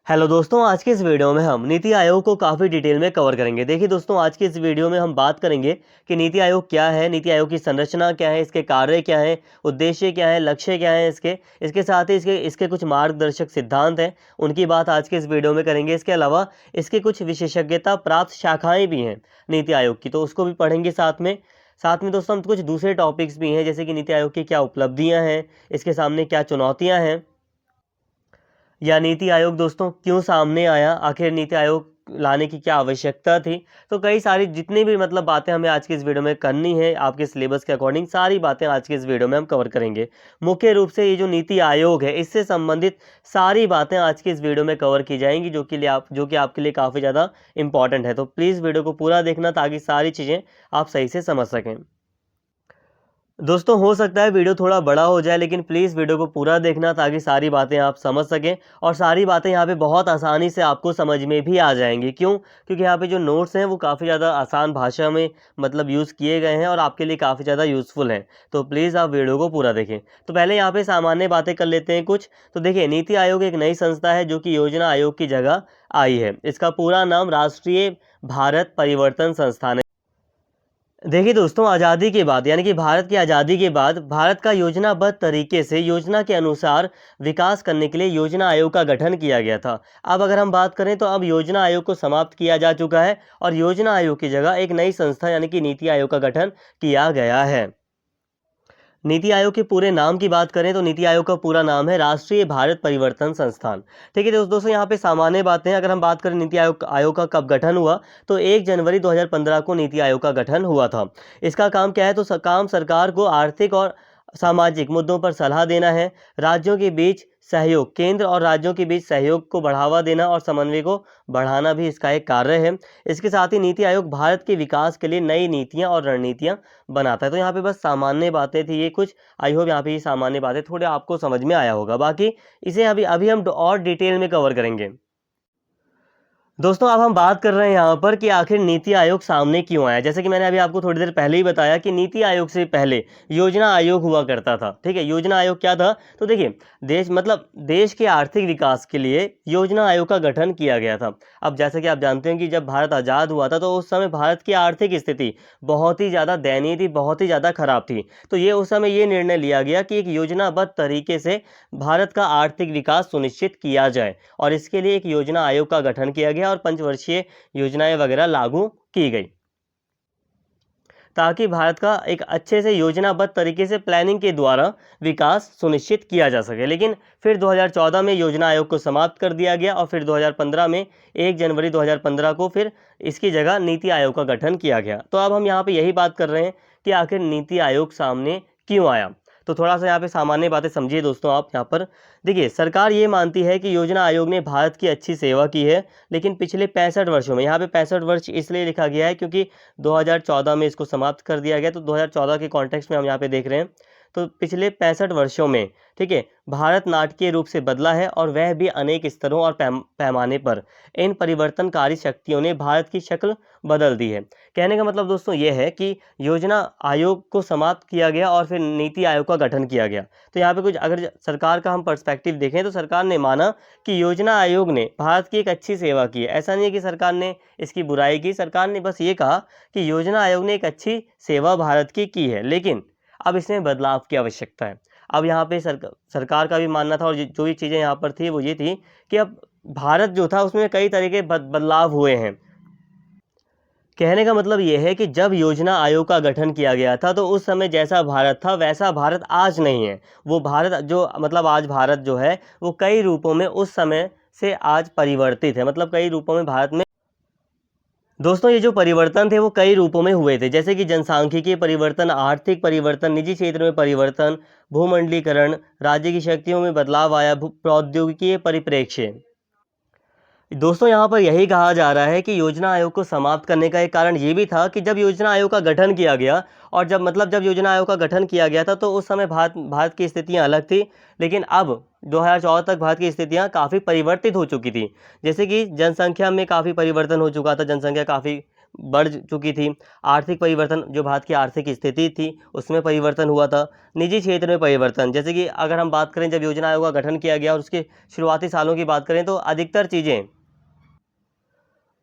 Hello दोस्तों, आज के इस वीडियो में हम नीति आयोग को काफ़ी डिटेल में कवर करेंगे। देखिए दोस्तों, आज के इस वीडियो में हम बात करेंगे कि नीति आयोग क्या है, नीति आयोग की संरचना क्या है, इसके कार्य क्या है, उद्देश्य क्या है, लक्ष्य क्या है इसके इसके साथ ही इसके इसके कुछ मार्गदर्शक सिद्धांत हैं, उनकी बात आज के इस वीडियो में करेंगे। इसके अलावा इसके कुछ विशेषज्ञता प्राप्त शाखाएँ भी हैं नीति आयोग की, तो उसको भी पढ़ेंगे साथ में दोस्तों हम कुछ दूसरे टॉपिक्स भी हैं, जैसे कि नीति आयोग की क्या उपलब्धियाँ हैं, इसके सामने क्या चुनौतियाँ हैं, या नीति आयोग दोस्तों क्यों सामने आया, आखिर नीति आयोग लाने की क्या आवश्यकता थी। तो कई सारी जितनी भी बातें हमें आज की इस वीडियो में करनी है, आपके सिलेबस के अकॉर्डिंग सारी बातें आज के इस वीडियो में हम कवर करेंगे। मुख्य रूप से ये जो नीति आयोग है, इससे संबंधित सारी बातें आज की इस वीडियो में कवर की जाएंगी, जो कि आपके लिए काफ़ी ज़्यादा इंपॉर्टेंट है। तो प्लीज़ वीडियो को पूरा देखना ताकि सारी चीज़ें आप सही से समझ सकें। दोस्तों, हो सकता है वीडियो थोड़ा बड़ा हो जाए, लेकिन प्लीज़ वीडियो को पूरा देखना ताकि सारी बातें आप समझ सकें, और सारी बातें यहाँ पे बहुत आसानी से आपको समझ में भी आ जाएंगी। क्यों? क्योंकि यहाँ पे जो नोट्स हैं वो काफ़ी ज़्यादा आसान भाषा में यूज़ किए गए हैं और आपके लिए काफ़ी ज़्यादा यूज़फुल हैं। तो प्लीज़ आप वीडियो को पूरा देखें। तो पहले यहाँ पे सामान्य बातें कर लेते हैं कुछ। तो देखिए, नीति आयोग एक नई संस्था है जो कि योजना आयोग की जगह आई है। इसका पूरा नाम राष्ट्रीय भारत परिवर्तन संस्थान है। देखिए दोस्तों, आज़ादी के बाद यानी कि भारत की आज़ादी के बाद भारत का योजनाबद्ध तरीके से योजना के अनुसार विकास करने के लिए योजना आयोग का गठन किया गया था। अब अगर हम बात करें तो अब योजना आयोग को समाप्त किया जा चुका है और योजना आयोग की जगह एक नई संस्था यानी कि नीति आयोग का गठन किया गया है। नीति आयोग के पूरे नाम की बात करें तो नीति आयोग का पूरा नाम है राष्ट्रीय भारत परिवर्तन संस्थान। ठीक है दोस्तों, यहाँ पे सामान्य बातें हैं। अगर हम बात करें नीति आयोग का कब गठन हुआ, तो 1 जनवरी 2015 को नीति आयोग का गठन हुआ था। इसका काम क्या है? तो काम सरकार को आर्थिक और सामाजिक मुद्दों पर सलाह देना है, राज्यों के बीच सहयोग, केंद्र और राज्यों के बीच सहयोग को बढ़ावा देना और समन्वय को बढ़ाना भी इसका एक कार्य है। इसके साथ ही नीति आयोग भारत के विकास के लिए नई नीतियां और रणनीतियां बनाता है। तो यहाँ पे बस सामान्य बातें थी ये कुछ। आई होप यहाँ पे ये सामान्य बातें थोड़े आपको समझ में आया होगा। बाकी इसे अभी अभी हम और डिटेल में कवर करेंगे। दोस्तों, अब हम बात कर रहे हैं यहाँ पर कि आखिर नीति आयोग सामने क्यों आया। जैसे कि मैंने अभी आपको थोड़ी देर पहले ही बताया कि नीति आयोग से पहले योजना आयोग हुआ करता था। ठीक है, योजना आयोग क्या था? तो देखिए, देश के आर्थिक विकास के लिए योजना आयोग का गठन किया गया था। अब जैसे कि आप जानते हैं कि जब भारत आज़ाद हुआ था तो उस समय भारत की आर्थिक स्थिति बहुत ही ज़्यादा दयनीय थी, बहुत ही ज़्यादा खराब थी। तो ये उस समय ये निर्णय लिया गया कि एक योजनाबद्ध तरीके से भारत का आर्थिक विकास सुनिश्चित किया जाए, और इसके लिए एक योजना आयोग का गठन किया गया और पंचवर्षीय योजनाएं वगैरह लागू की गई, ताकि भारत का एक अच्छे से योजनाबद्ध तरीके से प्लानिंग के द्वारा विकास सुनिश्चित किया जा सके। लेकिन फिर 2014 में योजना आयोग को समाप्त कर दिया गया और फिर 2015 में 1 जनवरी 2015 को फिर इसकी जगह नीति आयोग का गठन किया गया। तो अब हम यहाँ पे यही बात कर रहे हैं कि आखिर नीति आयोग सामने क्यों आया। तो थोड़ा सा यहाँ पे सामान्य बातें समझिए दोस्तों। आप यहाँ पर देखिए, सरकार ये मानती है कि योजना आयोग ने भारत की अच्छी सेवा की है, लेकिन पिछले 65 वर्षों में, यहाँ पे 65 वर्ष इसलिए लिखा गया है क्योंकि 2014 में इसको समाप्त कर दिया गया, तो 2014 के कॉन्टेक्स्ट में हम यहाँ पे देख रहे हैं। तो पिछले 65 वर्षों में, ठीक है, भारत नाटकीय रूप से बदला है, और वह भी अनेक स्तरों और पैमाने पर। इन परिवर्तनकारी शक्तियों ने भारत की शक्ल बदल दी है। कहने का मतलब दोस्तों ये है कि योजना आयोग को समाप्त किया गया और फिर नीति आयोग का गठन किया गया। तो यहाँ पे कुछ अगर सरकार का हम पर्सपेक्टिव देखें तो सरकार ने माना कि योजना आयोग ने भारत की एक अच्छी सेवा की है। ऐसा नहीं है कि सरकार ने इसकी बुराई की, सरकार ने बस ये कहा कि योजना आयोग ने एक अच्छी सेवा भारत की है, लेकिन अब इसमें बदलाव की आवश्यकता है। अब यहाँ पे सरकार का भी मानना था, और जो भी चीज़ें यहाँ पर थी वो ये थी कि अब भारत जो था उसमें कई तरह के बदलाव हुए हैं। कहने का मतलब ये है कि जब योजना आयोग का गठन किया गया था तो उस समय जैसा भारत था वैसा भारत आज नहीं है। वो भारत जो आज भारत जो है वो कई रूपों में उस समय से आज परिवर्तित है। कई रूपों में भारत में दोस्तों ये जो परिवर्तन थे वो कई रूपों में हुए थे, जैसे कि जनसांख्यिकीय परिवर्तन, आर्थिक परिवर्तन, निजी क्षेत्र में परिवर्तन, भूमंडलीकरण, राज्य की शक्तियों में बदलाव आया, प्रौद्योगिकीय परिप्रेक्ष्य। दोस्तों यहाँ पर यही कहा जा रहा है कि योजना आयोग को समाप्त करने का एक कारण ये भी था कि जब योजना आयोग का गठन किया गया, और जब योजना आयोग का गठन किया गया था तो उस समय भारत की स्थितियाँ अलग थी, लेकिन अब 2014 तक भारत की स्थितियाँ काफ़ी परिवर्तित हो चुकी थी। जैसे कि जनसंख्या में काफ़ी परिवर्तन हो चुका था, जनसंख्या काफ़ी बढ़ चुकी थी। आर्थिक परिवर्तन, जो भारत की आर्थिक स्थिति थी उसमें परिवर्तन हुआ था। निजी क्षेत्र में परिवर्तन, जैसे कि अगर हम बात करें जब योजना आयोग का गठन किया गया और उसके शुरुआती सालों की बात करें तो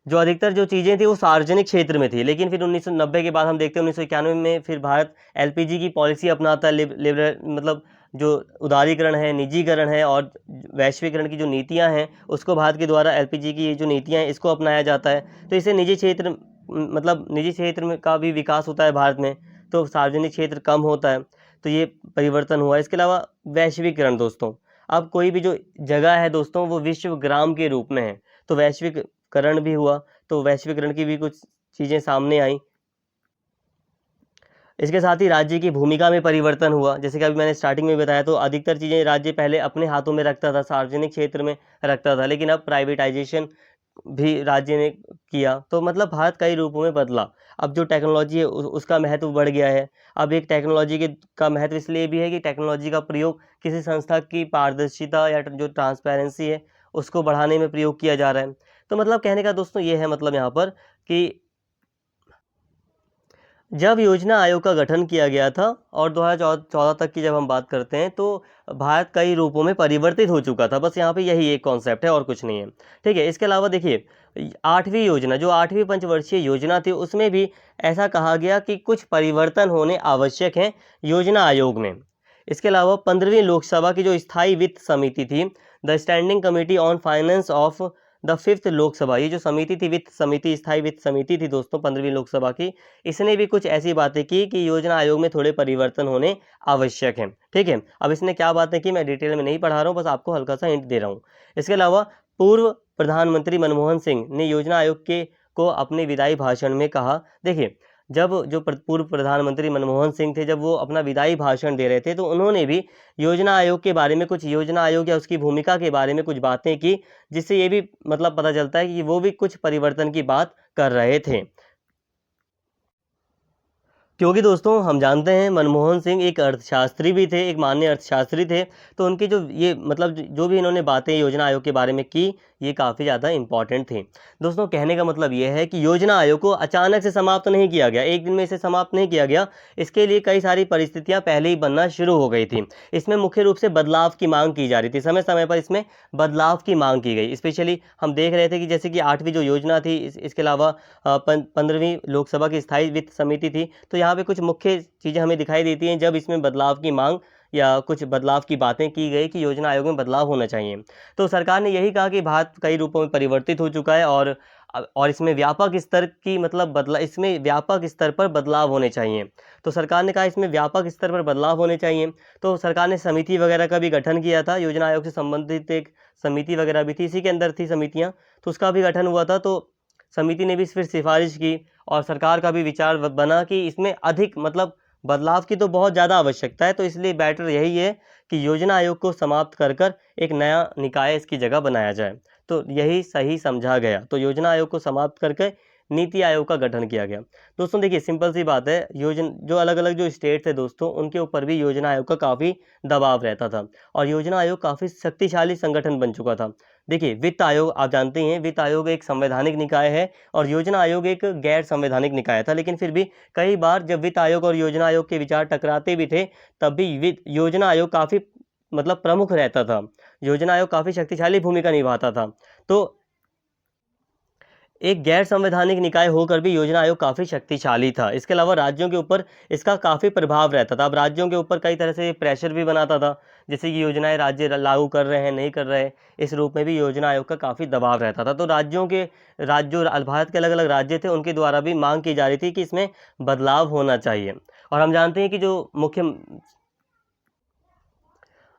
अधिकतर जो चीज़ें थी वो सार्वजनिक क्षेत्र में थी, लेकिन फिर 1990 के बाद हम देखते हैं 1991 में फिर भारत एलपीजी की पॉलिसी अपनाता है, लिबरल मतलब जो उदारीकरण है, निजीकरण है और वैश्वीकरण की जो नीतियां हैं उसको भारत के द्वारा एलपीजी की ये जो नीतियां हैं इसको अपनाया जाता है। तो इससे निजी क्षेत्र मतलब निजी क्षेत्र में का भी विकास होता है भारत में, तो सार्वजनिक क्षेत्र कम होता है, तो ये परिवर्तन हुआ। इसके अलावा वैश्वीकरण दोस्तों, अब कोई भी जो जगह है दोस्तों वो विश्व ग्राम के रूप में है, तो वैश्वीकरण भी हुआ, तो वैश्वीकरण की भी कुछ चीज़ें सामने आई। इसके साथ ही राज्य की भूमिका में परिवर्तन हुआ, जैसे कि अभी मैंने स्टार्टिंग में बताया, तो अधिकतर चीज़ें राज्य पहले अपने हाथों में रखता था, सार्वजनिक क्षेत्र में रखता था, लेकिन अब प्राइवेटाइजेशन भी राज्य ने किया, तो मतलब भारत कई रूपों में बदला। अब जो टेक्नोलॉजी है उसका महत्व बढ़ गया है। अब एक टेक्नोलॉजी का महत्व इसलिए भी है कि टेक्नोलॉजी का प्रयोग किसी संस्था की पारदर्शिता या जो ट्रांसपेरेंसी है उसको बढ़ाने में प्रयोग किया जा रहा है। तो मतलब कहने का दोस्तों ये है मतलब यहाँ पर कि जब योजना आयोग का गठन किया गया था और 2014 तक की जब हम बात करते हैं तो भारत कई रूपों में परिवर्तित हो चुका था। बस यहाँ पे यही एक कॉन्सेप्ट है और कुछ नहीं है, ठीक है। इसके अलावा देखिए 8वीं योजना, जो 8वीं पंचवर्षीय योजना थी, उसमें भी ऐसा कहा गया कि कुछ परिवर्तन होने आवश्यक हैं योजना आयोग में। इसके अलावा 15वीं लोकसभा की जो स्थायी वित्त समिति थी, the standing committee on finance of the 5th Lok Sabha, ये जो समिति थी, वित्त समिति, स्थायी वित्त समिति थी दोस्तों 15वीं लोकसभा की, इसने भी कुछ ऐसी बातें की कि योजना आयोग में थोड़े परिवर्तन होने आवश्यक हैं, ठीक है। अब इसने क्या बातें की मैं डिटेल में नहीं पढ़ा रहा हूँ, बस आपको हल्का सा हिंट दे रहा हूँ। इसके अलावा पूर्व प्रधानमंत्री मनमोहन सिंह ने योजना आयोग को अपने विदाई भाषण में कहा, देखिए जब जो पूर्व प्रधानमंत्री मनमोहन सिंह थे, जब वो अपना विदाई भाषण दे रहे थे तो उन्होंने भी योजना आयोग के बारे में कुछ, योजना आयोग या उसकी भूमिका के बारे में कुछ बातें की, जिससे ये भी मतलब पता चलता है कि वो भी कुछ परिवर्तन की बात कर रहे थे। क्योंकि दोस्तों हम जानते हैं मनमोहन सिंह एक अर्थशास्त्री भी थे, एक मान्य अर्थशास्त्री थे, तो उनकी जो ये मतलब जो भी इन्होंने बातें योजना आयोग के बारे में की, ये काफ़ी ज़्यादा इंपॉर्टेंट थी। दोस्तों कहने का मतलब ये है कि योजना आयोग को अचानक से समाप्त नहीं किया गया, एक दिन में इसे समाप्त नहीं किया गया, इसके लिए कई सारी परिस्थितियाँ पहले ही बनना शुरू हो गई थी। इसमें मुख्य रूप से बदलाव की मांग की जा रही थी, समय समय पर इसमें बदलाव की मांग की गई। स्पेशली हम देख रहे थे कि जैसे कि 8वीं जो योजना थी, इसके अलावा 15वीं लोकसभा की स्थायी वित्त समिति थी, तो यहाँ पे कुछ मुख्य चीज़ें हमें दिखाई देती हैं जब इसमें बदलाव की मांग या कुछ बदलाव की बातें की गई कि योजना आयोग में बदलाव होना चाहिए। तो सरकार ने यही कहा कि भारत कई रूपों में परिवर्तित हो चुका है और इसमें व्यापक स्तर की मतलब इसमें व्यापक स्तर पर बदलाव होने चाहिए। तो सरकार ने कहा इसमें व्यापक स्तर पर बदलाव होने चाहिए, तो सरकार ने समिति वगैरह का भी गठन किया था। योजना आयोग से संबंधित एक समिति वगैरह भी थी, इसी के अंदर थी समितियाँ, तो उसका भी गठन हुआ था। तो समिति ने भी फिर सिफारिश की और सरकार का भी विचार बना कि इसमें अधिक मतलब बदलाव की तो बहुत ज़्यादा आवश्यकता है, तो इसलिए बेटर यही है कि योजना आयोग को समाप्त कर एक नया निकाय इसकी जगह बनाया जाए। तो यही सही समझा गया, तो योजना आयोग को समाप्त करके नीति आयोग का गठन किया गया। दोस्तों देखिए सिंपल सी बात है, जो अलग अलग जो स्टेट थे दोस्तों, उनके ऊपर भी योजना आयोग का काफ़ी दबाव रहता था और योजना आयोग काफ़ी शक्तिशाली संगठन बन चुका था। देखिए वित्त आयोग, आप जानते हैं वित्त आयोग एक संवैधानिक निकाय है और योजना आयोग एक गैर संवैधानिक निकाय था, लेकिन फिर भी कई बार जब वित्त आयोग और योजना आयोग के विचार टकराते भी थे, तब भी योजना आयोग काफ़ी मतलब प्रमुख रहता था, योजना आयोग काफ़ी शक्तिशाली भूमिका निभाता था। तो एक गैर संवैधानिक निकाय होकर भी योजना आयोग काफ़ी शक्तिशाली था। इसके अलावा राज्यों के ऊपर इसका काफ़ी प्रभाव रहता था। अब राज्यों के ऊपर कई तरह से प्रेशर भी बनाता था, जैसे कि योजनाएं राज्य लागू कर रहे हैं नहीं कर रहे, इस रूप में भी योजना आयोग का काफ़ी दबाव रहता था। तो भारत के अलग अलग राज्य थे, उनके द्वारा भी मांग की जा रही थी कि इसमें बदलाव होना चाहिए। और हम जानते हैं कि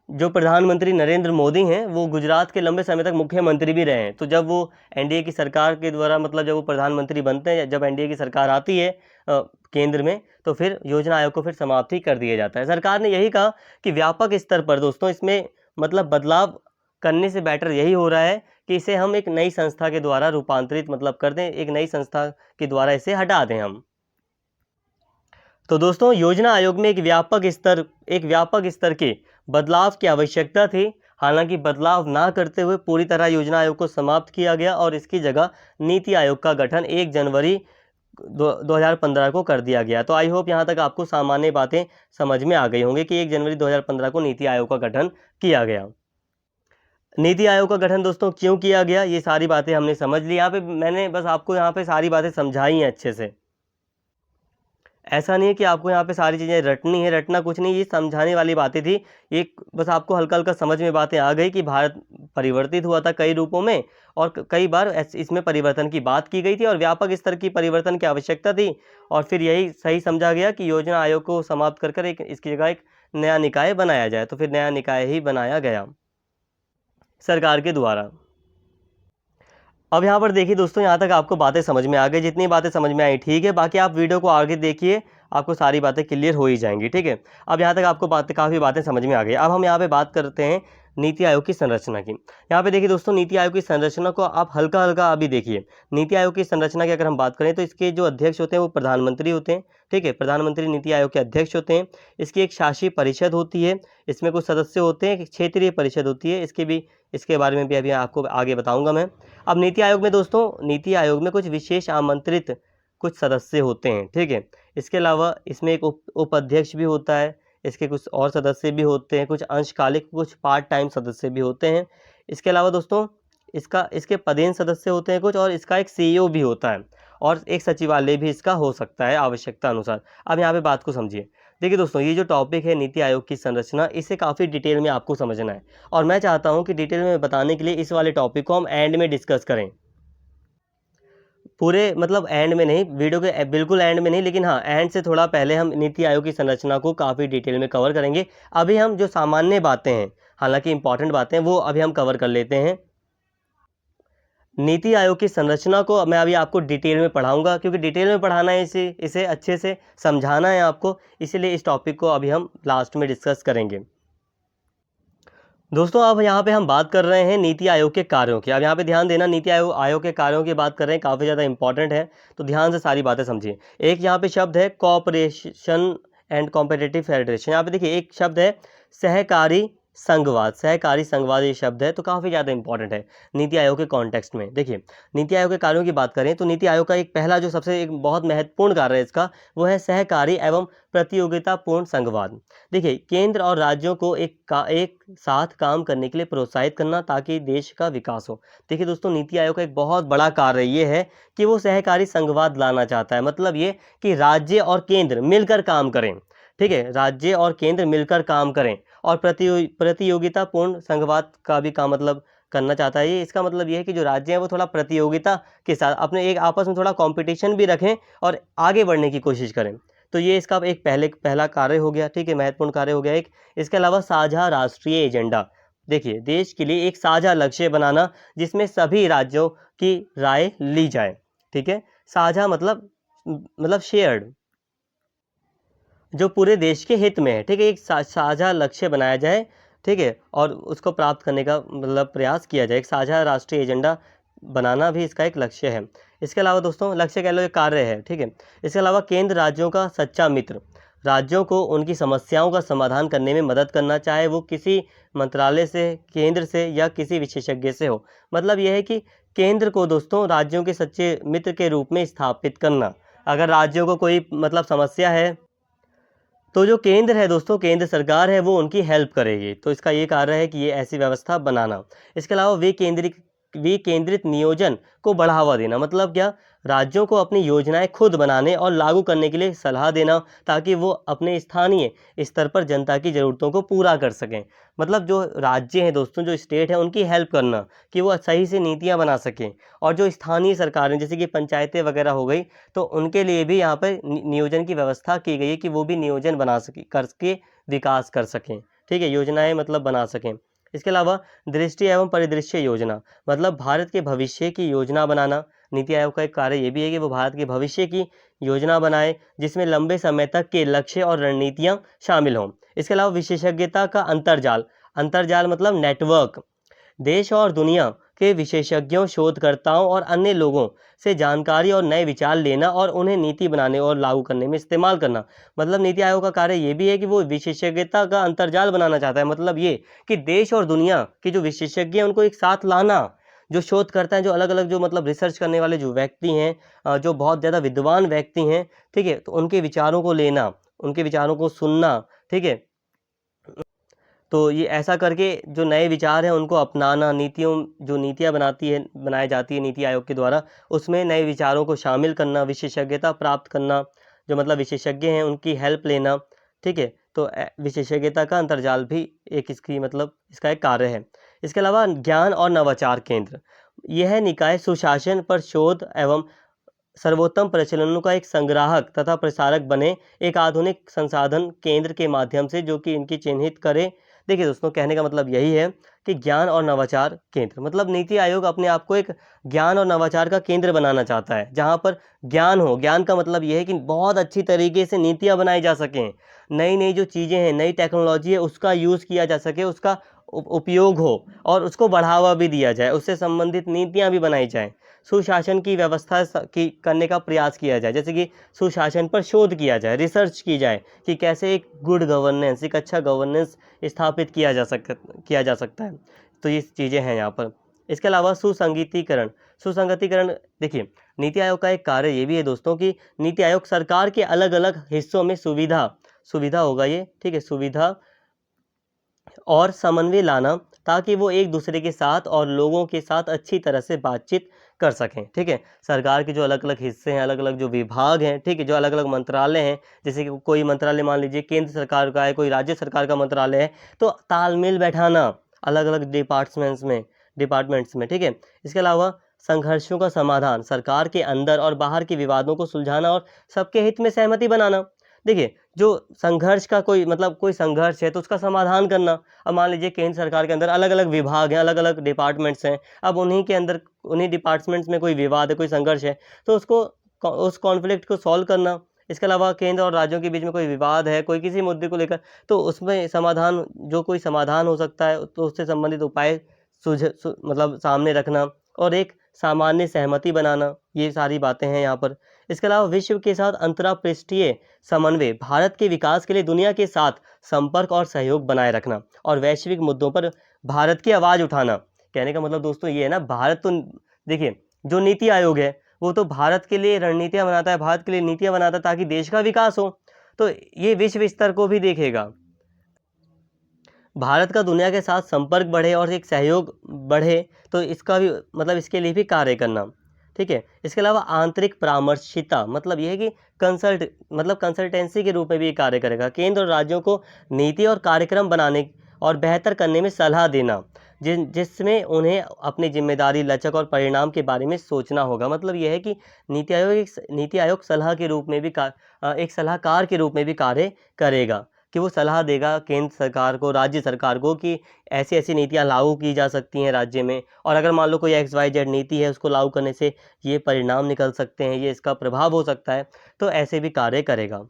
जो प्रधानमंत्री नरेंद्र मोदी हैं वो गुजरात के लंबे समय तक मुख्यमंत्री भी रहे हैं। तो जब वो एनडीए की सरकार के द्वारा मतलब जब वो प्रधानमंत्री बनते हैं, जब एनडीए की सरकार आती है केंद्र में, तो फिर योजना आयोग को फिर समाप्त ही कर दिया जाता है। सरकार ने यही कहा कि व्यापक स्तर पर दोस्तों इसमें मतलब बदलाव करने से बेटर यही हो रहा है कि इसे हम एक नई संस्था के द्वारा रूपांतरित मतलब कर दें, एक नई संस्था के द्वारा इसे हटा दें हम। तो दोस्तों योजना आयोग में एक व्यापक स्तर के बदलाव की आवश्यकता थी। हालांकि बदलाव ना करते हुए पूरी तरह योजना आयोग को समाप्त किया गया और इसकी जगह नीति आयोग का गठन 1 जनवरी 2015 को कर दिया गया। तो आई होप यहाँ तक आपको सामान्य बातें समझ में आ गई होंगी कि 1 जनवरी 2015 को नीति आयोग का गठन किया गया। नीति आयोग का गठन दोस्तों क्यों किया गया, ये सारी बातें हमने समझ ली। यहाँ पे मैंने बस आपको यहाँ पे सारी बातें समझाई हैं अच्छे से। ऐसा नहीं है कि आपको यहाँ पे सारी चीज़ें रटनी है, रटना कुछ नहीं, ये समझाने वाली बातें थी। एक बस आपको हल्का हल्का समझ में बातें आ गई कि भारत परिवर्तित हुआ था कई रूपों में, और कई बार इसमें परिवर्तन की बात की गई थी और व्यापक स्तर की परिवर्तन की आवश्यकता थी। और फिर यही सही समझा गया कि योजना आयोग को समाप्त कर एक इसकी जगह एक नया निकाय बनाया जाए। तो फिर नया निकाय ही बनाया गया सरकार के द्वारा। अब यहाँ पर देखिए दोस्तों, यहाँ तक आपको बातें समझ में आ गई, जितनी बातें समझ में आई ठीक है, बाकी आप वीडियो को आगे देखिए, आपको सारी बातें क्लियर हो ही जाएंगी, ठीक है। अब यहाँ तक आपको काफ़ी बातें समझ में आ गई। अब हम यहाँ पे बात करते हैं नीति आयोग की संरचना की। यहाँ पे देखिए दोस्तों, नीति आयोग की संरचना को आप हल्का हल्का अभी देखिए। नीति आयोग की संरचना की अगर हम बात करें तो इसके जो अध्यक्ष होते हैं वो प्रधानमंत्री होते हैं, ठीक है। प्रधानमंत्री नीति आयोग के अध्यक्ष होते हैं। इसकी एक शासी परिषद होती है, इसमें कुछ सदस्य होते हैं, एक क्षेत्रीय परिषद होती है, इसके बारे में भी अभी आपको आगे बताऊंगा मैं। अब नीति आयोग में दोस्तों, नीति आयोग में कुछ विशेष आमंत्रित कुछ सदस्य होते हैं, ठीक है। इसके अलावा इसमें एक उपाध्यक्ष भी होता है, इसके कुछ और सदस्य भी होते हैं, कुछ अंशकालिक कुछ पार्ट टाइम सदस्य भी होते हैं। इसके अलावा दोस्तों इसके पदेन सदस्य होते हैं कुछ, और इसका एक सीईओ भी होता है, और एक सचिवालय भी इसका हो सकता है आवश्यकता अनुसार। अब यहाँ पे बात को समझिए। देखिए दोस्तों, ये जो टॉपिक है नीति आयोग की संरचना, इसे काफ़ी डिटेल में आपको समझना है, और मैं चाहता हूँ कि डिटेल में बताने के लिए इस वाले टॉपिक को हम एंड में डिस्कस करें। पूरे मतलब एंड में नहीं, वीडियो के बिल्कुल एंड में नहीं, लेकिन हाँ एंड से थोड़ा पहले हम नीति आयोग की संरचना को काफ़ी डिटेल में कवर करेंगे। अभी हम जो सामान्य बातें हैं, हालांकि इंपॉर्टेंट बातें हैं, वो अभी हम कवर कर लेते हैं। नीति आयोग की संरचना को मैं अभी आपको डिटेल में पढ़ाऊंगा, क्योंकि डिटेल में पढ़ाना है, इसे अच्छे से समझाना है आपको, इसीलिए इस टॉपिक को अभी हम लास्ट में डिस्कस करेंगे। दोस्तों अब यहाँ पे हम बात कर रहे हैं नीति आयोग के कार्यों की। अब यहाँ पे ध्यान देना, नीति आयोग के कार्यों की बात कर रहे हैं, काफ़ी ज़्यादा इंपॉर्टेंट है, तो ध्यान से सारी बातें समझिए। एक यहाँ पे शब्द है कोऑपरेशन एंड कॉम्पिटिटिव फेडरेशन। यहाँ पे देखिए एक शब्द है सहकारी संघवाद। सहकारी संघवाद ये शब्द है, तो काफ़ी ज़्यादा इंपॉर्टेंट है नीति आयोग के कॉन्टेक्स्ट में। देखिए नीति आयोग के कार्यों की बात करें तो नीति आयोग का एक पहला जो सबसे एक बहुत महत्वपूर्ण कार्य है इसका, वो है सहकारी एवं प्रतियोगितापूर्ण संघवाद। देखिए केंद्र और राज्यों को एक साथ काम करने के लिए प्रोत्साहित करना, ताकि देश का विकास हो। देखिए दोस्तों, नीति आयोग का एक बहुत बड़ा कार्य ये है कि वो सहकारी संघवाद लाना चाहता है। मतलब ये कि राज्य और केंद्र मिलकर काम करें, ठीक है, राज्य और केंद्र मिलकर काम करें, और प्रतियोगितापूर्ण संघवाद का भी काम मतलब करना चाहता है ये। इसका मतलब ये है कि जो राज्य हैं वो थोड़ा प्रतियोगिता के साथ अपने एक आपस में थोड़ा कंपटीशन भी रखें और आगे बढ़ने की कोशिश करें। तो ये इसका एक पहला कार्य हो गया, ठीक है, महत्वपूर्ण कार्य हो गया एक। इसके अलावा साझा राष्ट्रीय एजेंडा। देखिए देश के लिए एक साझा लक्ष्य बनाना, जिसमें सभी राज्यों की राय ली जाए, ठीक है। साझा मतलब शेयर्ड, जो पूरे देश के हित में है, ठीक है। एक साझा लक्ष्य बनाया जाए, ठीक है, और उसको प्राप्त करने का मतलब प्रयास किया जाए। एक साझा राष्ट्रीय एजेंडा बनाना भी इसका एक लक्ष्य है। इसके अलावा दोस्तों लक्ष्य कह लो एक कार्य है, ठीक है। इसके अलावा केंद्र राज्यों का सच्चा मित्र, राज्यों को उनकी समस्याओं का समाधान करने में मदद करना, चाहे वो किसी मंत्रालय से, केंद्र से, या किसी विशेषज्ञ से हो। मतलब यह है कि केंद्र को दोस्तों राज्यों के सच्चे मित्र के रूप में स्थापित करना। अगर राज्यों को कोई मतलब समस्या है, तो जो केंद्र है दोस्तों, केंद्र सरकार है, वो उनकी हेल्प करेगी। तो इसका ये कार्य है कि ये ऐसी व्यवस्था बनाना। इसके अलावा विकेंद्रित नियोजन को बढ़ावा देना। मतलब क्या, राज्यों को अपनी योजनाएं खुद बनाने और लागू करने के लिए सलाह देना, ताकि वो अपने स्थानीय स्तर पर जनता की ज़रूरतों को पूरा कर सकें। मतलब जो राज्य हैं दोस्तों, जो स्टेट है, उनकी हेल्प करना कि वो सही से नीतियाँ बना सकें। और जो स्थानीय सरकारें जैसे कि पंचायतें वगैरह हो गई, तो उनके लिए भी यहाँ पर नियोजन की व्यवस्था की गई है कि वो भी नियोजन बना सके, करके विकास कर सकें, ठीक है, योजनाएं मतलब बना सकें। इसके अलावा दृष्टि एवं परिदृश्य योजना, मतलब भारत के भविष्य की योजना बनाना। नीति आयोग का एक कार्य ये भी है कि वो भारत के भविष्य की योजना बनाए, जिसमें लंबे समय तक के लक्ष्य और रणनीतियां शामिल हों। इसके अलावा विशेषज्ञता का अंतर्जाल मतलब नेटवर्क, देश और दुनिया के विशेषज्ञों, शोधकर्ताओं और अन्य लोगों से जानकारी और नए विचार लेना, और उन्हें नीति बनाने और लागू करने में इस्तेमाल करना। मतलब नीति आयोग का कार्य ये भी है कि वो विशेषज्ञता का अंतर्जाल बनाना चाहता है। मतलब ये कि देश और दुनिया के जो विशेषज्ञ हैं उनको एक साथ लाना, जो शोधकर्ता हैं, जो अलग अलग जो मतलब रिसर्च करने वाले जो व्यक्ति हैं, जो बहुत ज़्यादा विद्वान व्यक्ति हैं, ठीक है, तो उनके विचारों को लेना, उनके विचारों को सुनना, ठीक है। तो ये ऐसा करके जो नए विचार हैं उनको अपनाना, जो नीतियाँ बनाई जाती है नीति आयोग के द्वारा, उसमें नए विचारों को शामिल करना, विशेषज्ञता प्राप्त करना, जो मतलब विशेषज्ञ हैं उनकी हेल्प लेना, ठीक है। तो विशेषज्ञता का अंतर्जाल भी एक इसका एक कार्य है। इसके अलावा ज्ञान और नवाचार केंद्र, यह निकाय सुशासन पर शोध एवं सर्वोत्तम प्रचलनों का एक संग्राहक तथा प्रसारक बने, एक आधुनिक संसाधन केंद्र के माध्यम से, जो कि इनकी चिन्हित करे। देखिए दोस्तों, कहने का मतलब यही है कि ज्ञान और नवाचार केंद्र, मतलब नीति आयोग अपने आप को एक ज्ञान और नवाचार का केंद्र बनाना चाहता है, जहां पर ज्ञान हो। ज्ञान का मतलब यह है कि बहुत अच्छी तरीके से नीतियां बनाई जा सकें, नई नई जो चीज़ें हैं, नई टेक्नोलॉजी है, उसका यूज़ किया जा सके, उसका उपयोग हो और उसको बढ़ावा भी दिया जाए, उससे संबंधित नीतियां भी बनाई जाएं। सुशासन की व्यवस्था करने का प्रयास किया जाए, जैसे कि सुशासन पर शोध किया जाए, रिसर्च की जाए कि कैसे एक गुड गवर्नेंस, एक अच्छा गवर्नेंस स्थापित किया जा सकता है। तो ये चीज़ें हैं यहाँ पर। इसके अलावा सुसंगतिकरण, देखिए नीति आयोग का एक कार्य ये भी है दोस्तों कि नीति आयोग सरकार के अलग अलग हिस्सों में सुविधा होगा ये, ठीक है, सुविधा और समन्वय लाना, ताकि वो एक दूसरे के साथ और लोगों के साथ अच्छी तरह से बातचीत कर सकें, ठीक है। सरकार के जो अलग अलग हिस्से हैं, अलग अलग जो विभाग हैं, ठीक है, जो अलग अलग मंत्रालय हैं, जैसे कि कोई मंत्रालय मान लीजिए केंद्र सरकार का है, कोई राज्य सरकार का मंत्रालय है, तो तालमेल बैठाना अलग अलग डिपार्टमेंट्स में, ठीक है। इसके अलावा संघर्षों का समाधान, सरकार के अंदर और बाहर के विवादों को सुलझाना और सबके हित में सहमति बनाना। देखिए, जो संघर्ष का कोई संघर्ष है तो उसका समाधान करना। अब मान लीजिए केंद्र सरकार के अंदर अलग अलग विभाग हैं, अलग अलग डिपार्टमेंट्स हैं, अब उन्हीं डिपार्टमेंट्स में कोई विवाद है, कोई संघर्ष है, तो उस कॉन्फ्लिक्ट को सॉल्व करना। इसके अलावा केंद्र और राज्यों के बीच में कोई विवाद है, कोई किसी मुद्दे को लेकर, तो उसमें कोई समाधान हो सकता है, तो उससे संबंधित उपाय सामने रखना और एक सामान्य सहमति बनाना, ये सारी बातें हैं यहाँ पर। इसके अलावा विश्व के साथ अंतर्राष्ट्रीय समन्वय, भारत के विकास के लिए दुनिया के साथ संपर्क और सहयोग बनाए रखना और वैश्विक मुद्दों पर भारत की आवाज़ उठाना। कहने का मतलब दोस्तों ये है ना, भारत तो देखिए, जो नीति आयोग है वो तो भारत के लिए रणनीतियाँ बनाता है, भारत के लिए नीतियाँ बनाता है ताकि देश का विकास हो, तो ये विश्व स्तर को भी देखेगा, भारत का दुनिया के साथ संपर्क बढ़े और एक सहयोग बढ़े, तो इसका भी इसके लिए भी कार्य करना, ठीक है। इसके अलावा आंतरिक परामर्शिता, मतलब यह है कि कंसल्टेंसी के रूप में भी कार्य करेगा, केंद्र और राज्यों को नीति और कार्यक्रम बनाने और बेहतर करने में सलाह देना, जिसमें उन्हें अपनी जिम्मेदारी, लचक और परिणाम के बारे में सोचना होगा। मतलब यह है कि नीति आयोग सलाह के रूप में भी एक सलाहकार के रूप में भी कार्य करेगा, कि वो सलाह देगा केंद्र सरकार को, राज्य सरकार को, कि ऐसी ऐसी नीतियाँ लागू की जा सकती हैं राज्य में, और अगर मान लो कोई XYZ नीति है, उसको लागू करने से ये परिणाम निकल सकते हैं, ये इसका प्रभाव हो सकता है, तो ऐसे भी कार्य करेगा।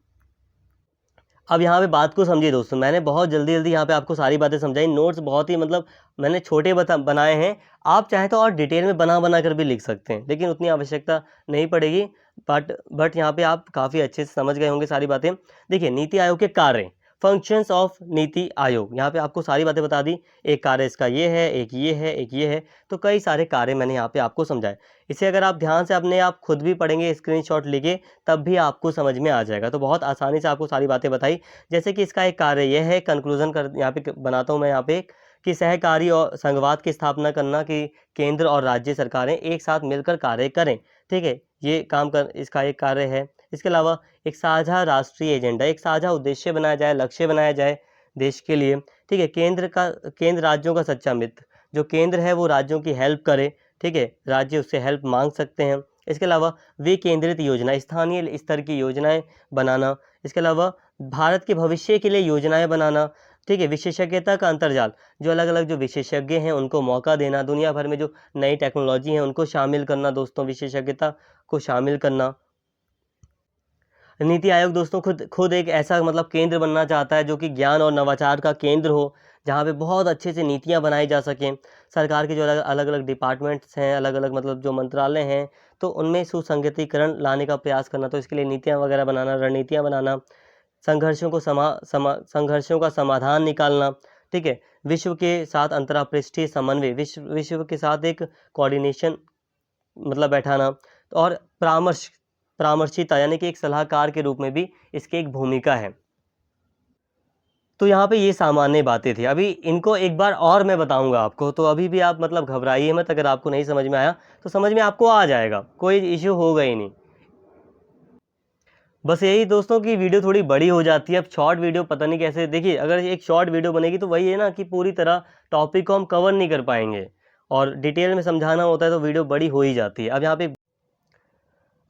अब यहाँ पे बात को समझिए दोस्तों, मैंने बहुत जल्दी यहाँ पे आपको सारी बातें समझाई, नोट्स बहुत ही मैंने छोटे बनाए हैं, आप चाहें तो और डिटेल में बना कर भी लिख सकते हैं, लेकिन उतनी आवश्यकता नहीं पड़ेगी, बट यहाँ पे आप काफ़ी अच्छे से समझ गए होंगे सारी बातें। देखिए, नीति आयोग के कार्य, फंक्शंस ऑफ नीति आयोग, यहाँ पे आपको सारी बातें बता दी, एक कार्य इसका ये है, एक ये है, एक ये है, तो कई सारे कार्य मैंने यहाँ पे आपको समझाए। इसे अगर आप ध्यान से अपने आप खुद भी पढ़ेंगे, स्क्रीनशॉट लेके, तब भी आपको समझ में आ जाएगा। तो बहुत आसानी से आपको सारी बातें बताई। जैसे कि इसका एक कार्य यह है, कंक्लूजन यहाँ पे बनाता हूँ मैं यहाँ पे, कि सहकारी और संघवाद की स्थापना करना, कि केंद्र और राज्य सरकारें एक साथ मिलकर कार्य करें, ठीक है, ये इसका एक कार्य है। इसके अलावा एक साझा राष्ट्रीय एजेंडा, एक साझा उद्देश्य बनाया जाए, लक्ष्य बनाया जाए देश के लिए, ठीक है। केंद्र राज्यों का सच्चा मित्र, जो केंद्र है वो राज्यों की हेल्प करे, ठीक है, राज्य उससे हेल्प मांग सकते हैं। इसके अलावा विकेंद्रित योजना, स्थानीय स्तर की योजनाएं बनाना। इसके अलावा भारत के भविष्य के लिए योजनाएं बनाना, ठीक है। विशेषज्ञता का अंतर्जाल, जो अलग अलग जो विशेषज्ञ हैं उनको मौका देना, दुनिया भर में जो नई टेक्नोलॉजी है उनको शामिल करना दोस्तों, विशेषज्ञता को शामिल करना। नीति आयोग दोस्तों खुद एक ऐसा केंद्र बनना चाहता है जो कि ज्ञान और नवाचार का केंद्र हो, जहाँ पे बहुत अच्छे से नीतियाँ बनाई जा सकें। सरकार के जो अलग अलग डिपार्टमेंट्स हैं, अलग अलग जो मंत्रालय हैं, तो उनमें सुसंगतिकरण लाने का प्रयास करना, तो इसके लिए नीतियाँ वगैरह बनाना, रणनीतियाँ बनाना, संघर्षों का समाधान निकालना, ठीक है, विश्व के साथ अंतर्पृष्ठीय समन्वय, विश्व के साथ एक कोऑर्डिनेशन मतलब बैठाना, और परामर्शिता यानी कि एक सलाहकार के रूप में भी इसकी एक भूमिका है। तो यहाँ पे ये सामान्य बातें थी। अभी इनको एक बार और मैं बताऊंगा आपको, तो अभी भी आप मतलब घबराइए मत। अगर आपको नहीं समझ में आया तो समझ में आपको आ जाएगा, कोई इश्यू होगा ही नहीं। बस यही दोस्तों की वीडियो थोड़ी बड़ी हो जाती है। अब शॉर्ट वीडियो पता नहीं कैसे, देखिए अगर एक शॉर्ट वीडियो बनेगी तो वही है ना कि पूरी तरह टॉपिक को हम कवर नहीं कर पाएंगे, और डिटेल में समझाना होता है तो वीडियो बड़ी हो ही जाती है। अब यहाँ पे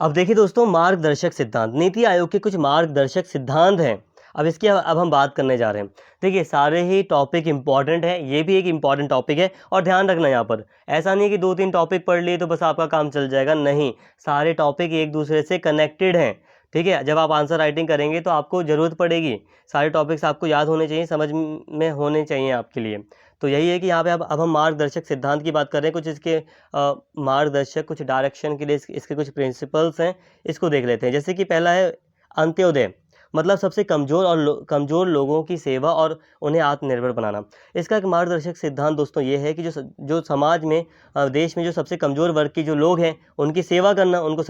अब देखिए दोस्तों, मार्गदर्शक सिद्धांत, नीति आयोग के कुछ मार्गदर्शक सिद्धांत हैं। अब हम बात करने जा रहे हैं। देखिए सारे ही टॉपिक इंपॉर्टेंट है, ये भी एक इंपॉर्टेंट टॉपिक है। और ध्यान रखना, यहाँ पर ऐसा नहीं है कि 2-3 टॉपिक पढ़ लिए तो बस आपका काम चल जाएगा, नहीं, सारे टॉपिक एक दूसरे से कनेक्टेड हैं। ठीक है, जब आप आंसर राइटिंग करेंगे तो आपको ज़रूरत पड़ेगी, सारे टॉपिक्स आपको याद होने चाहिए, समझ में होने चाहिए आपके लिए। तो यही है कि यहाँ पे अब हम मार्गदर्शक सिद्धांत की बात कर रहे हैं। कुछ इसके मार्गदर्शक, कुछ डायरेक्शन के लिए इसके कुछ प्रिंसिपल्स हैं, इसको देख लेते हैं। जैसे कि पहला है अंत्योदय, मतलब सबसे कमज़ोर और कमज़ोर लोगों की सेवा और उन्हें आत्मनिर्भर बनाना। इसका एक मार्गदर्शक सिद्धांत दोस्तों ये है कि जो समाज में देश में जो सबसे कमज़ोर वर्ग के जो लोग हैं उनकी सेवा करना, उनको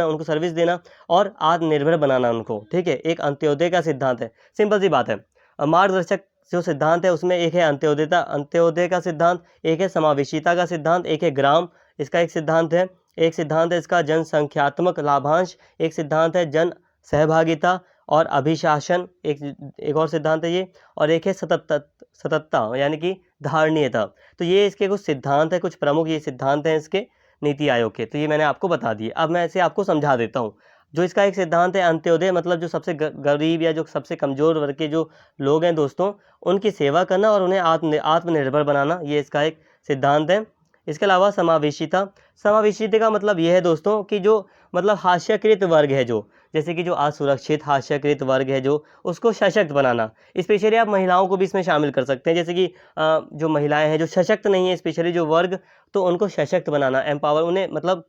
उनको सर्विस देना और आत्मनिर्भर बनाना उनको। ठीक है, एक अंत्योदय का सिद्धांत है, सिंपल सी बात है। मार्गदर्शक जो सिद्धांत है उसमें एक है अंत्योदय का सिद्धांत, एक है समावेशिता का सिद्धांत, एक है ग्राम, इसका एक सिद्धांत है। एक सिद्धांत है इसका जनसंख्यात्मक लाभांश, एक सिद्धांत है जन सहभागिता और अभिशासन, एक और सिद्धांत है ये, और एक है सततता यानी कि धारणीयता। तो ये इसके कुछ सिद्धांत है, कुछ प्रमुख ये सिद्धांत हैं इसके नीति आयोग के। तो ये मैंने आपको बता दिए। अब मैं इसे आपको समझा देता हूँ। जो इसका एक सिद्धांत है अंत्योदय, मतलब जो सबसे गरीब या जो सबसे कमज़ोर वर्ग के जो लोग हैं दोस्तों, उनकी सेवा करना और उन्हें आत्मनिर्भर बनाना, ये इसका एक सिद्धांत है। इसके अलावा समावेशिता का मतलब ये है दोस्तों कि जो मतलब हास्यकृत वर्ग है, जो जैसे कि जो असुरक्षित हास्यकृत वर्ग है, जो उसको सशक्त बनाना। स्पेशली आप महिलाओं को भी इसमें शामिल कर सकते हैं। जैसे कि जो महिलाएं हैं जो सशक्त नहीं है, स्पेशली जो वर्ग, तो उनको सशक्त बनाना, एम्पावर, उन्हें मतलब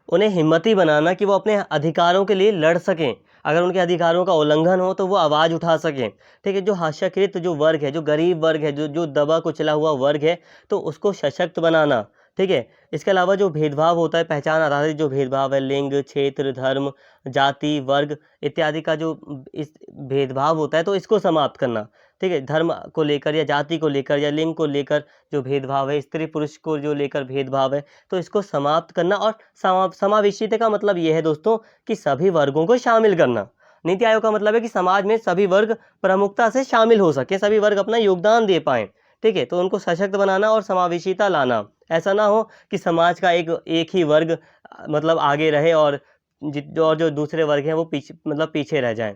उन्हें हिम्मती बनाना कि वो अपने अधिकारों के लिए लड़ सकें। अगर उनके अधिकारों का उल्लंघन हो तो वो आवाज़ उठा सकें। ठीक है, जो हास्यकृत जो वर्ग है, जो गरीब वर्ग है, जो दबा कुचला हुआ वर्ग है, तो उसको सशक्त बनाना। ठीक है, इसके अलावा जो भेदभाव होता है, पहचान आधारित जो भेदभाव है, लिंग, क्षेत्र, धर्म, जाति, वर्ग इत्यादि का जो इस भेदभाव होता है, तो इसको समाप्त करना। ठीक है, धर्म को लेकर या जाति को लेकर या लिंग को लेकर जो भेदभाव है, स्त्री पुरुष को जो लेकर भेदभाव है, तो इसको समाप्त करना। और समावेशिता का मतलब ये है दोस्तों कि सभी वर्गों को शामिल करना। नीति आयोग का मतलब है कि समाज में सभी वर्ग प्रमुखता से शामिल हो सके, सभी वर्ग अपना योगदान दे पाएँ। ठीक है, तो उनको सशक्त बनाना और समावेशिता लाना। ऐसा ना हो कि समाज का एक ही वर्ग मतलब आगे रहे और जो दूसरे वर्ग हैं वो पीछे रह जाएं।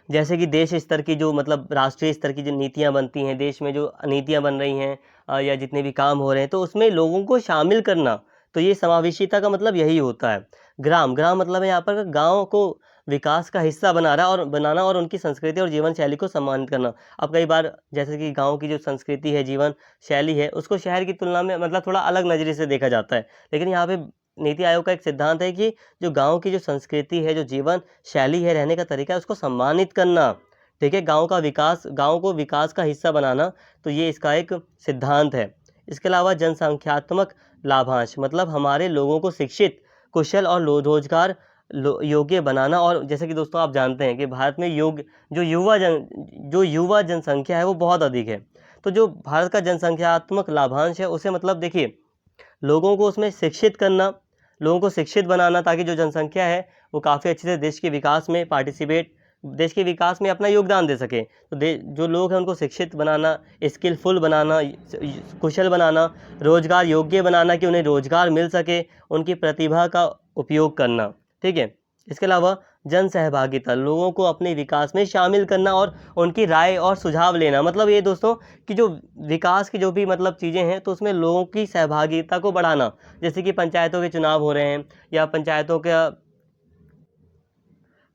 जैसे कि देश स्तर की जो मतलब राष्ट्रीय स्तर की जो नीतियां बनती हैं, देश में जो नीतियां बन रही हैं या जितने भी काम हो रहे हैं, तो उसमें लोगों को शामिल करना। तो ये समावेशिता का मतलब यही होता है। ग्राम मतलब है यहाँ पर गाँव को विकास का हिस्सा बनाना और उनकी संस्कृति और जीवन शैली को सम्मानित करना। अब कई बार जैसे कि गाँव की जो संस्कृति है, जीवन शैली है, उसको शहर की तुलना में मतलब थोड़ा अलग नज़रिए से देखा जाता है। लेकिन यहाँ पे नीति आयोग का एक सिद्धांत है कि जो गाँव की जो संस्कृति है, जो जीवन शैली है, रहने का तरीका है, उसको सम्मानित करना। ठीक है, गाँव को विकास का हिस्सा बनाना, तो ये इसका एक सिद्धांत है। इसके अलावा जनसंख्यात्मक लाभांश, मतलब हमारे लोगों को शिक्षित, कुशल और रोजगार योग्य बनाना। और जैसे कि दोस्तों आप जानते हैं कि भारत में जो युवा जनसंख्या है वो बहुत अधिक है। तो जो भारत का जनसंख्यात्मक लाभांश है, उसे मतलब देखिए लोगों को उसमें शिक्षित करना, लोगों को शिक्षित बनाना, ताकि जो जनसंख्या है वो काफ़ी अच्छे से देश के विकास में अपना योगदान दे सके। तो जो लोग हैं उनको शिक्षित बनाना, स्किलफुल बनाना, कुशल बनाना, रोजगार योग्य बनाना कि उन्हें रोजगार मिल सके, उनकी प्रतिभा का उपयोग करना। ठीक है, इसके अलावा जन सहभागिता, लोगों को अपने विकास में शामिल करना और उनकी राय और सुझाव लेना। मतलब ये दोस्तों कि जो विकास की जो भी मतलब चीज़ें हैं, तो उसमें लोगों की सहभागिता को बढ़ाना। जैसे कि पंचायतों के चुनाव हो रहे हैं या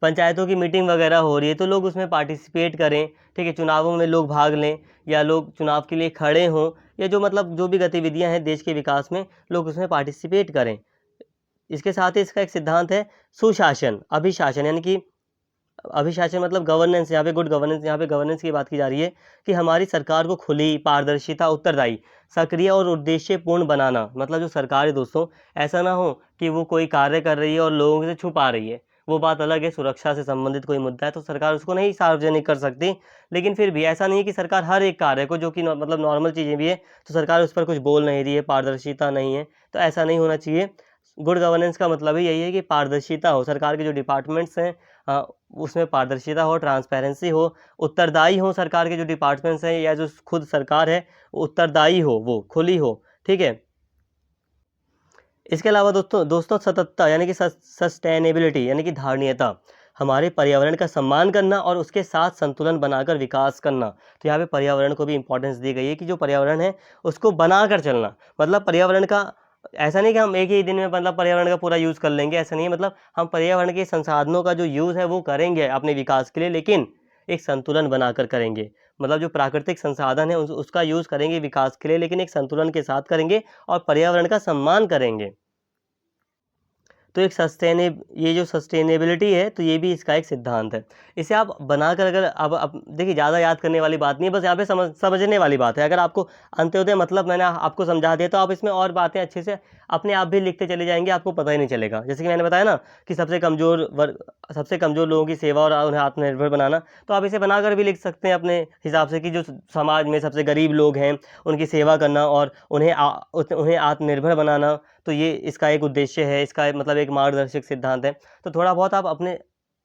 पंचायतों की मीटिंग वगैरह हो रही है, तो लोग उसमें पार्टिसिपेट करें। ठीक है, चुनावों में लोग भाग लें या लोग चुनाव के लिए खड़े हों, या जो भी गतिविधियां हैं देश के विकास में, लोग उसमें पार्टिसिपेट करें। इसके साथ ही इसका एक सिद्धांत है सुशासन, अभिशासन, यानी कि अभिशासन मतलब गवर्नेंस, यहाँ पे गुड गवर्नेंस, यहाँ पे गवर्नेंस की बात की जा रही है कि हमारी सरकार को खुली, पारदर्शिता, उत्तरदायी, सक्रिय और उद्देश्यपूर्ण बनाना। मतलब जो सरकार है दोस्तों, ऐसा ना हो कि वो कोई कार्य कर रही है और लोगों से छुपा रही है, वो बात अलग है। सुरक्षा से संबंधित कोई मुद्दा है तो सरकार उसको नहीं सार्वजनिक कर सकती, लेकिन फिर भी ऐसा नहीं है कि सरकार हर एक कार्य को, जो कि मतलब नॉर्मल चीज़ें भी है, तो सरकार उस पर कुछ बोल नहीं रही है, पारदर्शिता नहीं है, तो ऐसा नहीं होना चाहिए। गुड गवर्नेंस का मतलब ही यही है कि पारदर्शिता हो, सरकार के जो डिपार्टमेंट्स हैं उसमें पारदर्शिता हो, ट्रांसपेरेंसी हो, उत्तरदायी हो, सरकार के जो डिपार्टमेंट्स हैं या जो खुद सरकार है उत्तरदायी हो, वो खुली हो, ठीक है। इसके अलावा दोस्तों सततता यानी कि सस्टेनेबिलिटी यानी कि धारणीयता, हमारे पर्यावरण का सम्मान करना और उसके साथ संतुलन बनाकर विकास करना। तो यहाँ पे पर्यावरण को भी इंपॉर्टेंस दी गई है कि जो पर्यावरण है उसको बनाकर चलना। मतलब पर्यावरण का ऐसा नहीं कि हम एक ही दिन में मतलब पर्यावरण का पूरा यूज़ कर लेंगे, ऐसा नहीं है। मतलब हम पर्यावरण के संसाधनों का जो यूज़ है वो करेंगे अपने विकास के लिए, लेकिन एक संतुलन बनाकर करेंगे। मतलब जो प्राकृतिक संसाधन है उसका यूज़ करेंगे विकास के लिए, लेकिन एक संतुलन के साथ करेंगे और पर्यावरण का सम्मान करेंगे। तो एक ये जो सस्टेनेबिलिटी है, तो ये भी इसका एक सिद्धांत है। इसे आप बनाकर अगर अब देखिए, ज़्यादा याद करने वाली बात नहीं है, बस यहाँ पे समझने वाली बात है। अगर आपको अंत्योदय मतलब मैंने आपको समझा दिया, तो आप इसमें और बातें अच्छे से अपने आप भी लिखते चले जाएंगे, आपको पता ही नहीं चलेगा। जैसे कि मैंने बताया ना कि सबसे कमज़ोर लोगों की सेवा और उन्हें आत्मनिर्भर बनाना, तो आप इसे बनाकर भी लिख सकते हैं अपने हिसाब से कि जो समाज में सबसे गरीब लोग हैं उनकी सेवा करना और उन्हें आत्मनिर्भर बनाना, तो ये इसका एक उद्देश्य है, इसका मतलब एक मार्गदर्शक सिद्धांत है। तो थोड़ा बहुत आप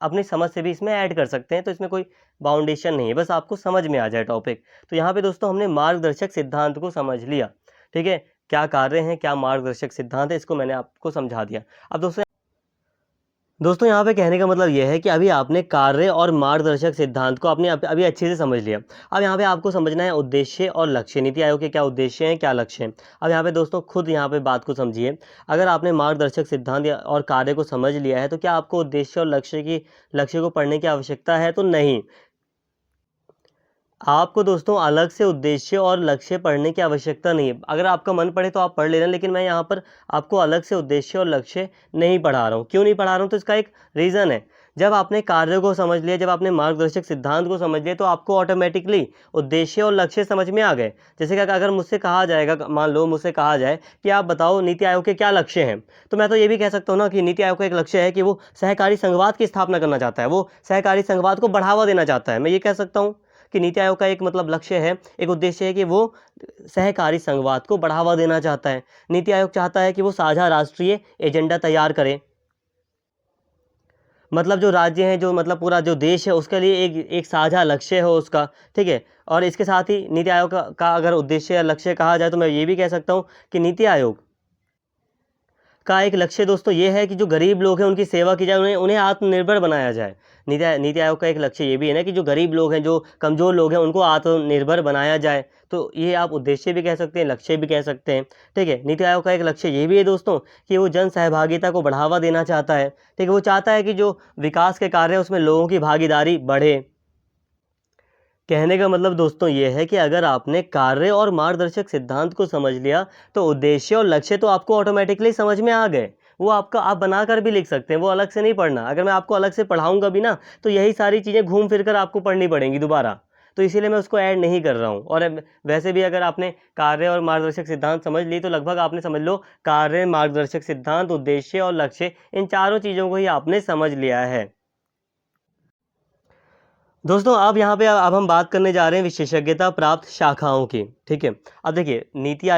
अपनी समझ से भी इसमें ऐड कर सकते हैं, तो इसमें कोई बाउंडेशन नहीं है, बस आपको समझ में आ जाए टॉपिक। तो यहाँ पे दोस्तों हमने मार्गदर्शक सिद्धांत को समझ लिया, ठीक है। क्या कार्य हैं, क्या मार्गदर्शक सिद्धांत है, इसको मैंने आपको समझा दिया। अब दोस्तों यहाँ पे कहने का मतलब यह है कि अभी आपने कार्य और मार्गदर्शक सिद्धांत को आपने अभी अच्छे से समझ लिया। अब यहाँ पे आपको समझना है उद्देश्य और लक्ष्य, नीति आयोग के क्या उद्देश्य हैं, क्या लक्ष्य हैं। अब यहाँ पे दोस्तों खुद यहाँ पे बात को समझिए। अगर आपने मार्गदर्शक सिद्धांत और कार्य को समझ लिया है, तो क्या आपको उद्देश्य और लक्ष्य को पढ़ने की आवश्यकता है? तो नहीं। आपको दोस्तों अलग से उद्देश्य और लक्ष्य पढ़ने की आवश्यकता नहीं है। अगर आपका मन पड़े तो आप पढ़ लेना, लेकिन मैं यहाँ पर आपको अलग से उद्देश्य और लक्ष्य नहीं पढ़ा रहा हूँ। क्यों नहीं पढ़ा रहा हूँ? तो इसका एक रीज़न है। जब आपने कार्य को समझ लिया, जब आपने मार्गदर्शक सिद्धांत को समझ लिया, तो आपको ऑटोमेटिकली उद्देश्य और लक्ष्य समझ में आ गए। जैसे कि अगर मुझसे कहा जाएगा, मान लो मुझसे कहा जाए कि आप बताओ नीति आयोग के क्या लक्ष्य हैं, तो मैं तो ये भी कह सकता हूँ ना कि नीति आयोग का एक लक्ष्य है कि वो सहकारी संघवाद की स्थापना करना चाहता है, वो सहकारी संघवाद को बढ़ावा देना चाहता है। मैं ये कह सकता हूँ कि नीति आयोग का एक मतलब लक्ष्य है, एक उद्देश्य है कि वो सहकारी संघवाद को बढ़ावा देना चाहता है। नीति आयोग चाहता है कि वो साझा राष्ट्रीय एजेंडा तैयार करे। मतलब जो राज्य हैं, जो मतलब पूरा जो देश है, उसके लिए एक साझा लक्ष्य हो उसका, ठीक है। और इसके साथ ही नीति आयोग का अगर उद्देश्य या लक्ष्य कहा जाए, तो मैं ये भी कह सकता हूँ कि नीति आयोग का एक लक्ष्य दोस्तों ये है कि जो गरीब लोग हैं उनकी सेवा की जाए, उन्हें आत्मनिर्भर बनाया जाए। नीति आयोग का एक लक्ष्य ये भी है ना कि जो गरीब लोग हैं, जो कमज़ोर लोग हैं, उनको आत्मनिर्भर बनाया जाए। तो ये आप उद्देश्य भी कह सकते हैं, लक्ष्य भी कह सकते हैं, ठीक है। नीति आयोग का एक लक्ष्य ये भी है दोस्तों कि वो जन सहभागिता को बढ़ावा देना चाहता है, ठीक है। वो चाहता है कि जो विकास के कार्य है उसमें लोगों की भागीदारी बढ़े। कहने का मतलब दोस्तों ये है कि अगर आपने कार्य और मार्गदर्शक सिद्धांत को समझ लिया, तो उद्देश्य और लक्ष्य तो आपको ऑटोमेटिकली समझ में आ गए। वो आपका आप बनाकर भी लिख सकते हैं, वो अलग से नहीं पढ़ना। अगर मैं आपको अलग से पढ़ाऊंगा भी ना, तो यही सारी चीज़ें घूम फिर कर आपको पढ़नी पड़ेंगी दोबारा। तो इसीलिए मैं उसको ऐड नहीं कर रहा हूँ। और वैसे भी अगर आपने कार्य और मार्गदर्शक सिद्धांत समझ ली, तो लगभग आपने समझ लो कार्य, मार्गदर्शक सिद्धांत, उद्देश्य और लक्ष्य, इन चारों चीज़ों को ही आपने समझ लिया है। दोस्तों अब यहाँ पे अब हम बात करने जा रहे हैं विशेषज्ञता प्राप्त शाखाओं की, ठीक है। अब देखिए नीति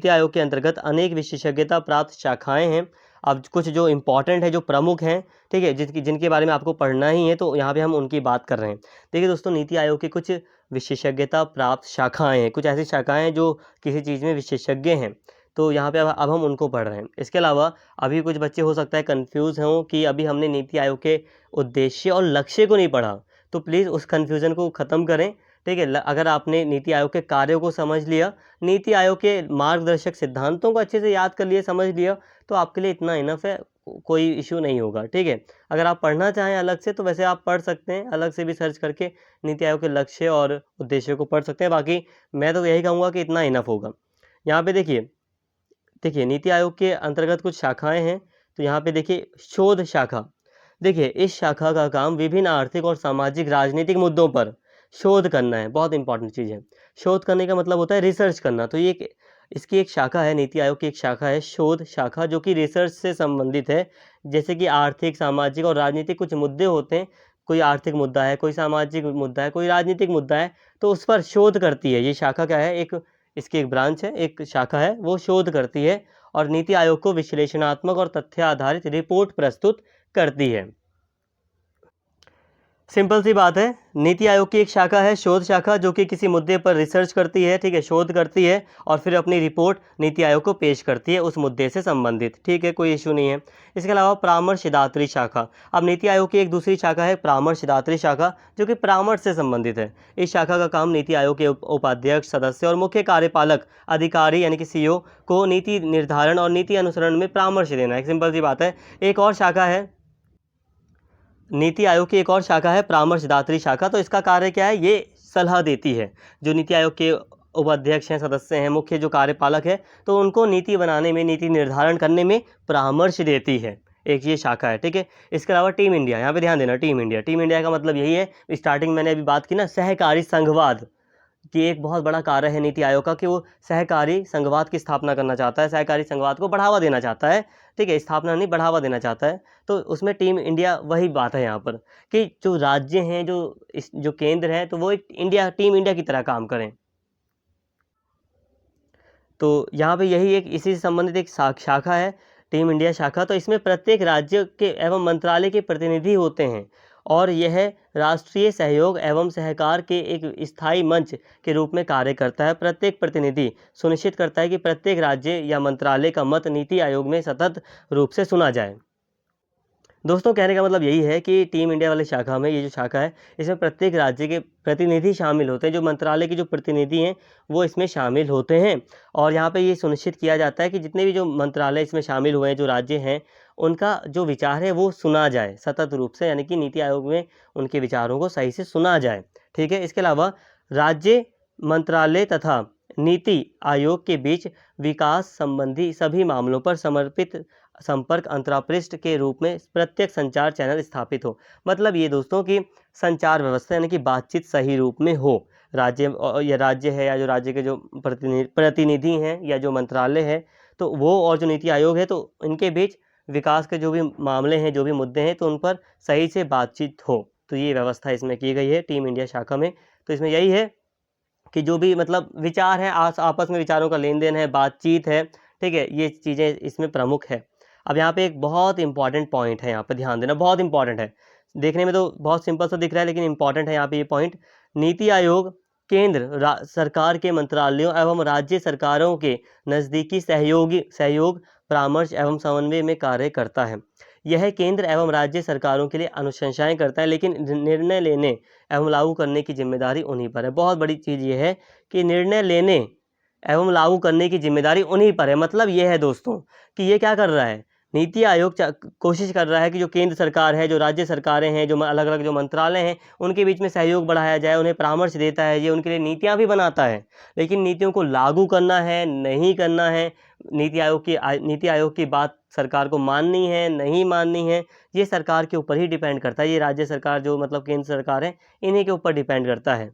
आयोग के अंतर्गत अनेक विशेषज्ञता प्राप्त शाखाएं हैं। अब कुछ जो इम्पोर्टेंट है, जो प्रमुख हैं, ठीक है, जिनके बारे में आपको पढ़ना ही है, तो यहाँ पे हम उनकी बात कर रहे हैं। देखिए दोस्तों, नीति आयोग की कुछ विशेषज्ञता प्राप्त शाखाएँ हैं, कुछ ऐसी शाखाएँ हैं जो किसी चीज़ में विशेषज्ञ हैं। तो यहाँ पे अब हम उनको पढ़ रहे हैं। इसके अलावा अभी कुछ बच्चे हो सकता है कन्फ्यूज़ हों कि अभी हमने नीति आयोग के उद्देश्य और लक्ष्य को नहीं पढ़ा। तो प्लीज़ उस कन्फ्यूज़न को ख़त्म करें, ठीक है। अगर आपने नीति आयोग के कार्यों को समझ लिया, नीति आयोग के मार्गदर्शक सिद्धांतों को अच्छे से याद कर लिया, समझ लिया, तो आपके लिए इतना इनफ है, कोई इश्यू नहीं होगा, ठीक है। अगर आप पढ़ना चाहें अलग से, तो वैसे आप पढ़ सकते हैं, अलग से भी सर्च करके नीति आयोग के लक्ष्य और उद्देश्य को पढ़ सकते हैं। बाकी मैं तो यही कहूँगा कि इतना इनफ होगा। यहाँ पे देखिए नीति आयोग के अंतर्गत कुछ शाखाएँ हैं। तो यहाँ पे देखिए शोध शाखा, देखिए, इस शाखा का काम विभिन्न आर्थिक और सामाजिक राजनीतिक मुद्दों पर शोध करना है। बहुत इंपॉर्टेंट चीज़ है। शोध करने का मतलब होता है रिसर्च करना। तो ये इसकी एक शाखा है, नीति आयोग की एक शाखा है शोध शाखा, जो कि रिसर्च से संबंधित है। जैसे कि आर्थिक, सामाजिक और राजनीतिक कुछ मुद्दे होते हैं। कोई आर्थिक मुद्दा है, कोई सामाजिक मुद्दा है, कोई राजनीतिक मुद्दा है, तो उस पर शोध करती है। ये शाखा क्या है, एक इसकी एक ब्रांच है, एक शाखा है, वो शोध करती है और नीति आयोग को विश्लेषणात्मक और तथ्य आधारित रिपोर्ट प्रस्तुत करती है। सिंपल सी बात है, नीति आयोग की एक शाखा है शोध शाखा, जो कि किसी मुद्दे पर रिसर्च करती है, ठीक है, शोध करती है और फिर अपनी रिपोर्ट नीति आयोग को पेश करती है उस मुद्दे से संबंधित, ठीक है, कोई इशू नहीं है। इसके अलावा परामर्शदात्री शाखा। अब नीति आयोग की एक दूसरी शाखा है परामर्शदात्री शाखा, जो कि परामर्श से संबंधित है। इस शाखा का काम नीति आयोग के उपाध्यक्ष, सदस्य और मुख्य कार्यपालक अधिकारी यानी कि सीईओ को नीति निर्धारण और नीति अनुसरण में परामर्श देना है। सिंपल सी बात है। एक और शाखा है नीति आयोग की, एक और शाखा है परामर्शदात्री शाखा। तो इसका कार्य क्या है, ये सलाह देती है। जो नीति आयोग के उपाध्यक्ष हैं, सदस्य हैं, मुख्य जो कार्यपालक है, तो उनको नीति बनाने में, नीति निर्धारण करने में परामर्श देती है। एक ये शाखा है, ठीक है। इसके अलावा टीम इंडिया, यहाँ पे ध्यान देना, टीम इंडिया। टीम इंडिया का मतलब यही है, स्टार्टिंग मैंने अभी बात की ना, सहकारी संघवाद कि एक बहुत बड़ा कार्य है नीति आयोग का कि वो सहकारी संघवाद की स्थापना करना चाहता है, सहकारी संघवाद को बढ़ावा देना चाहता है, ठीक है, स्थापना नहीं, बढ़ावा देना चाहता है। तो उसमें टीम इंडिया वही बात है यहाँ पर कि जो राज्य हैं, जो केंद्र है, तो वो एक टीम इंडिया की तरह काम करें। तो यहाँ पे यही एक इसी से संबंधित एक शाखा है, टीम इंडिया शाखा। तो इसमें प्रत्येक राज्य के एवं मंत्रालय के प्रतिनिधि होते हैं और यह राष्ट्रीय सहयोग एवं सहकार के एक स्थायी मंच के रूप में कार्य करता है। प्रत्येक प्रतिनिधि सुनिश्चित करता है कि प्रत्येक राज्य या मंत्रालय का मत नीति आयोग में सतत रूप से सुना जाए। दोस्तों, कहने का मतलब यही है कि टीम इंडिया वाली शाखा में, ये जो शाखा है, इसमें प्रत्येक राज्य के प्रतिनिधि शामिल होते हैं। जो मंत्रालय के जो प्रतिनिधि हैं वो इसमें शामिल होते हैं और यहाँ पे ये सुनिश्चित किया जाता है कि जितने भी जो मंत्रालय इसमें शामिल हुए हैं, जो राज्य हैं, उनका जो विचार है वो सुना जाए सतत रूप से, यानी कि नीति आयोग में उनके विचारों को सही से सुना जाए, ठीक है। इसके अलावा राज्य मंत्रालय तथा नीति आयोग के बीच विकास संबंधी सभी मामलों पर समर्पित संपर्क अंतरापृष्ठ के रूप में प्रत्यक्ष संचार चैनल स्थापित हो। मतलब ये दोस्तों की संचार व्यवस्था यानी कि बातचीत सही रूप में हो। राज्य है या जो राज्य के जो प्रतिनिधि हैं या जो मंत्रालय है, तो वो और जो नीति आयोग है, तो इनके बीच विकास के जो भी मामले हैं, जो भी मुद्दे हैं, तो उन पर सही से बातचीत हो। तो ये व्यवस्था इसमें की गई है टीम इंडिया शाखा में। तो इसमें यही है कि जो भी मतलब विचार है, आपस में विचारों का लेन देन है, बातचीत है, ठीक है, ये चीज़ें इसमें प्रमुख है। अब यहाँ पे एक बहुत इंपॉर्टेंट पॉइंट है, यहाँ पे ध्यान देना, बहुत इंपॉर्टेंट है। देखने में तो बहुत सिंपल सा दिख रहा है, लेकिन इंपॉर्टेंट है यहाँ पे ये पॉइंट। नीति आयोग केंद्र सरकार के मंत्रालयों एवं राज्य सरकारों के नज़दीकी सहयोग, परामर्श एवं समन्वय में कार्य करता है। यह केंद्र एवं राज्य सरकारों के लिए अनुशंसाएं करता है, लेकिन निर्णय लेने एवं लागू करने की जिम्मेदारी उन्हीं पर है। बहुत बड़ी चीज़ ये है कि निर्णय लेने एवं लागू करने की जिम्मेदारी उन्हीं पर है। मतलब ये है दोस्तों कि ये क्या कर रहा है, नीति आयोग कोशिश कर रहा है कि जो केंद्र सरकार है, जो राज्य सरकारें हैं, जो अलग अलग जो मंत्रालय हैं, उनके बीच में सहयोग बढ़ाया जाए, उन्हें परामर्श देता है, ये उनके लिए नीतियाँ भी बनाता है। लेकिन नीतियों को लागू करना है, नहीं करना है, नीति आयोग की बात सरकार को माननी है, नहीं माननी है, ये सरकार के ऊपर ही डिपेंड करता है। ये राज्य सरकार जो मतलब केंद्र सरकार है, इन्हीं के ऊपर डिपेंड करता है।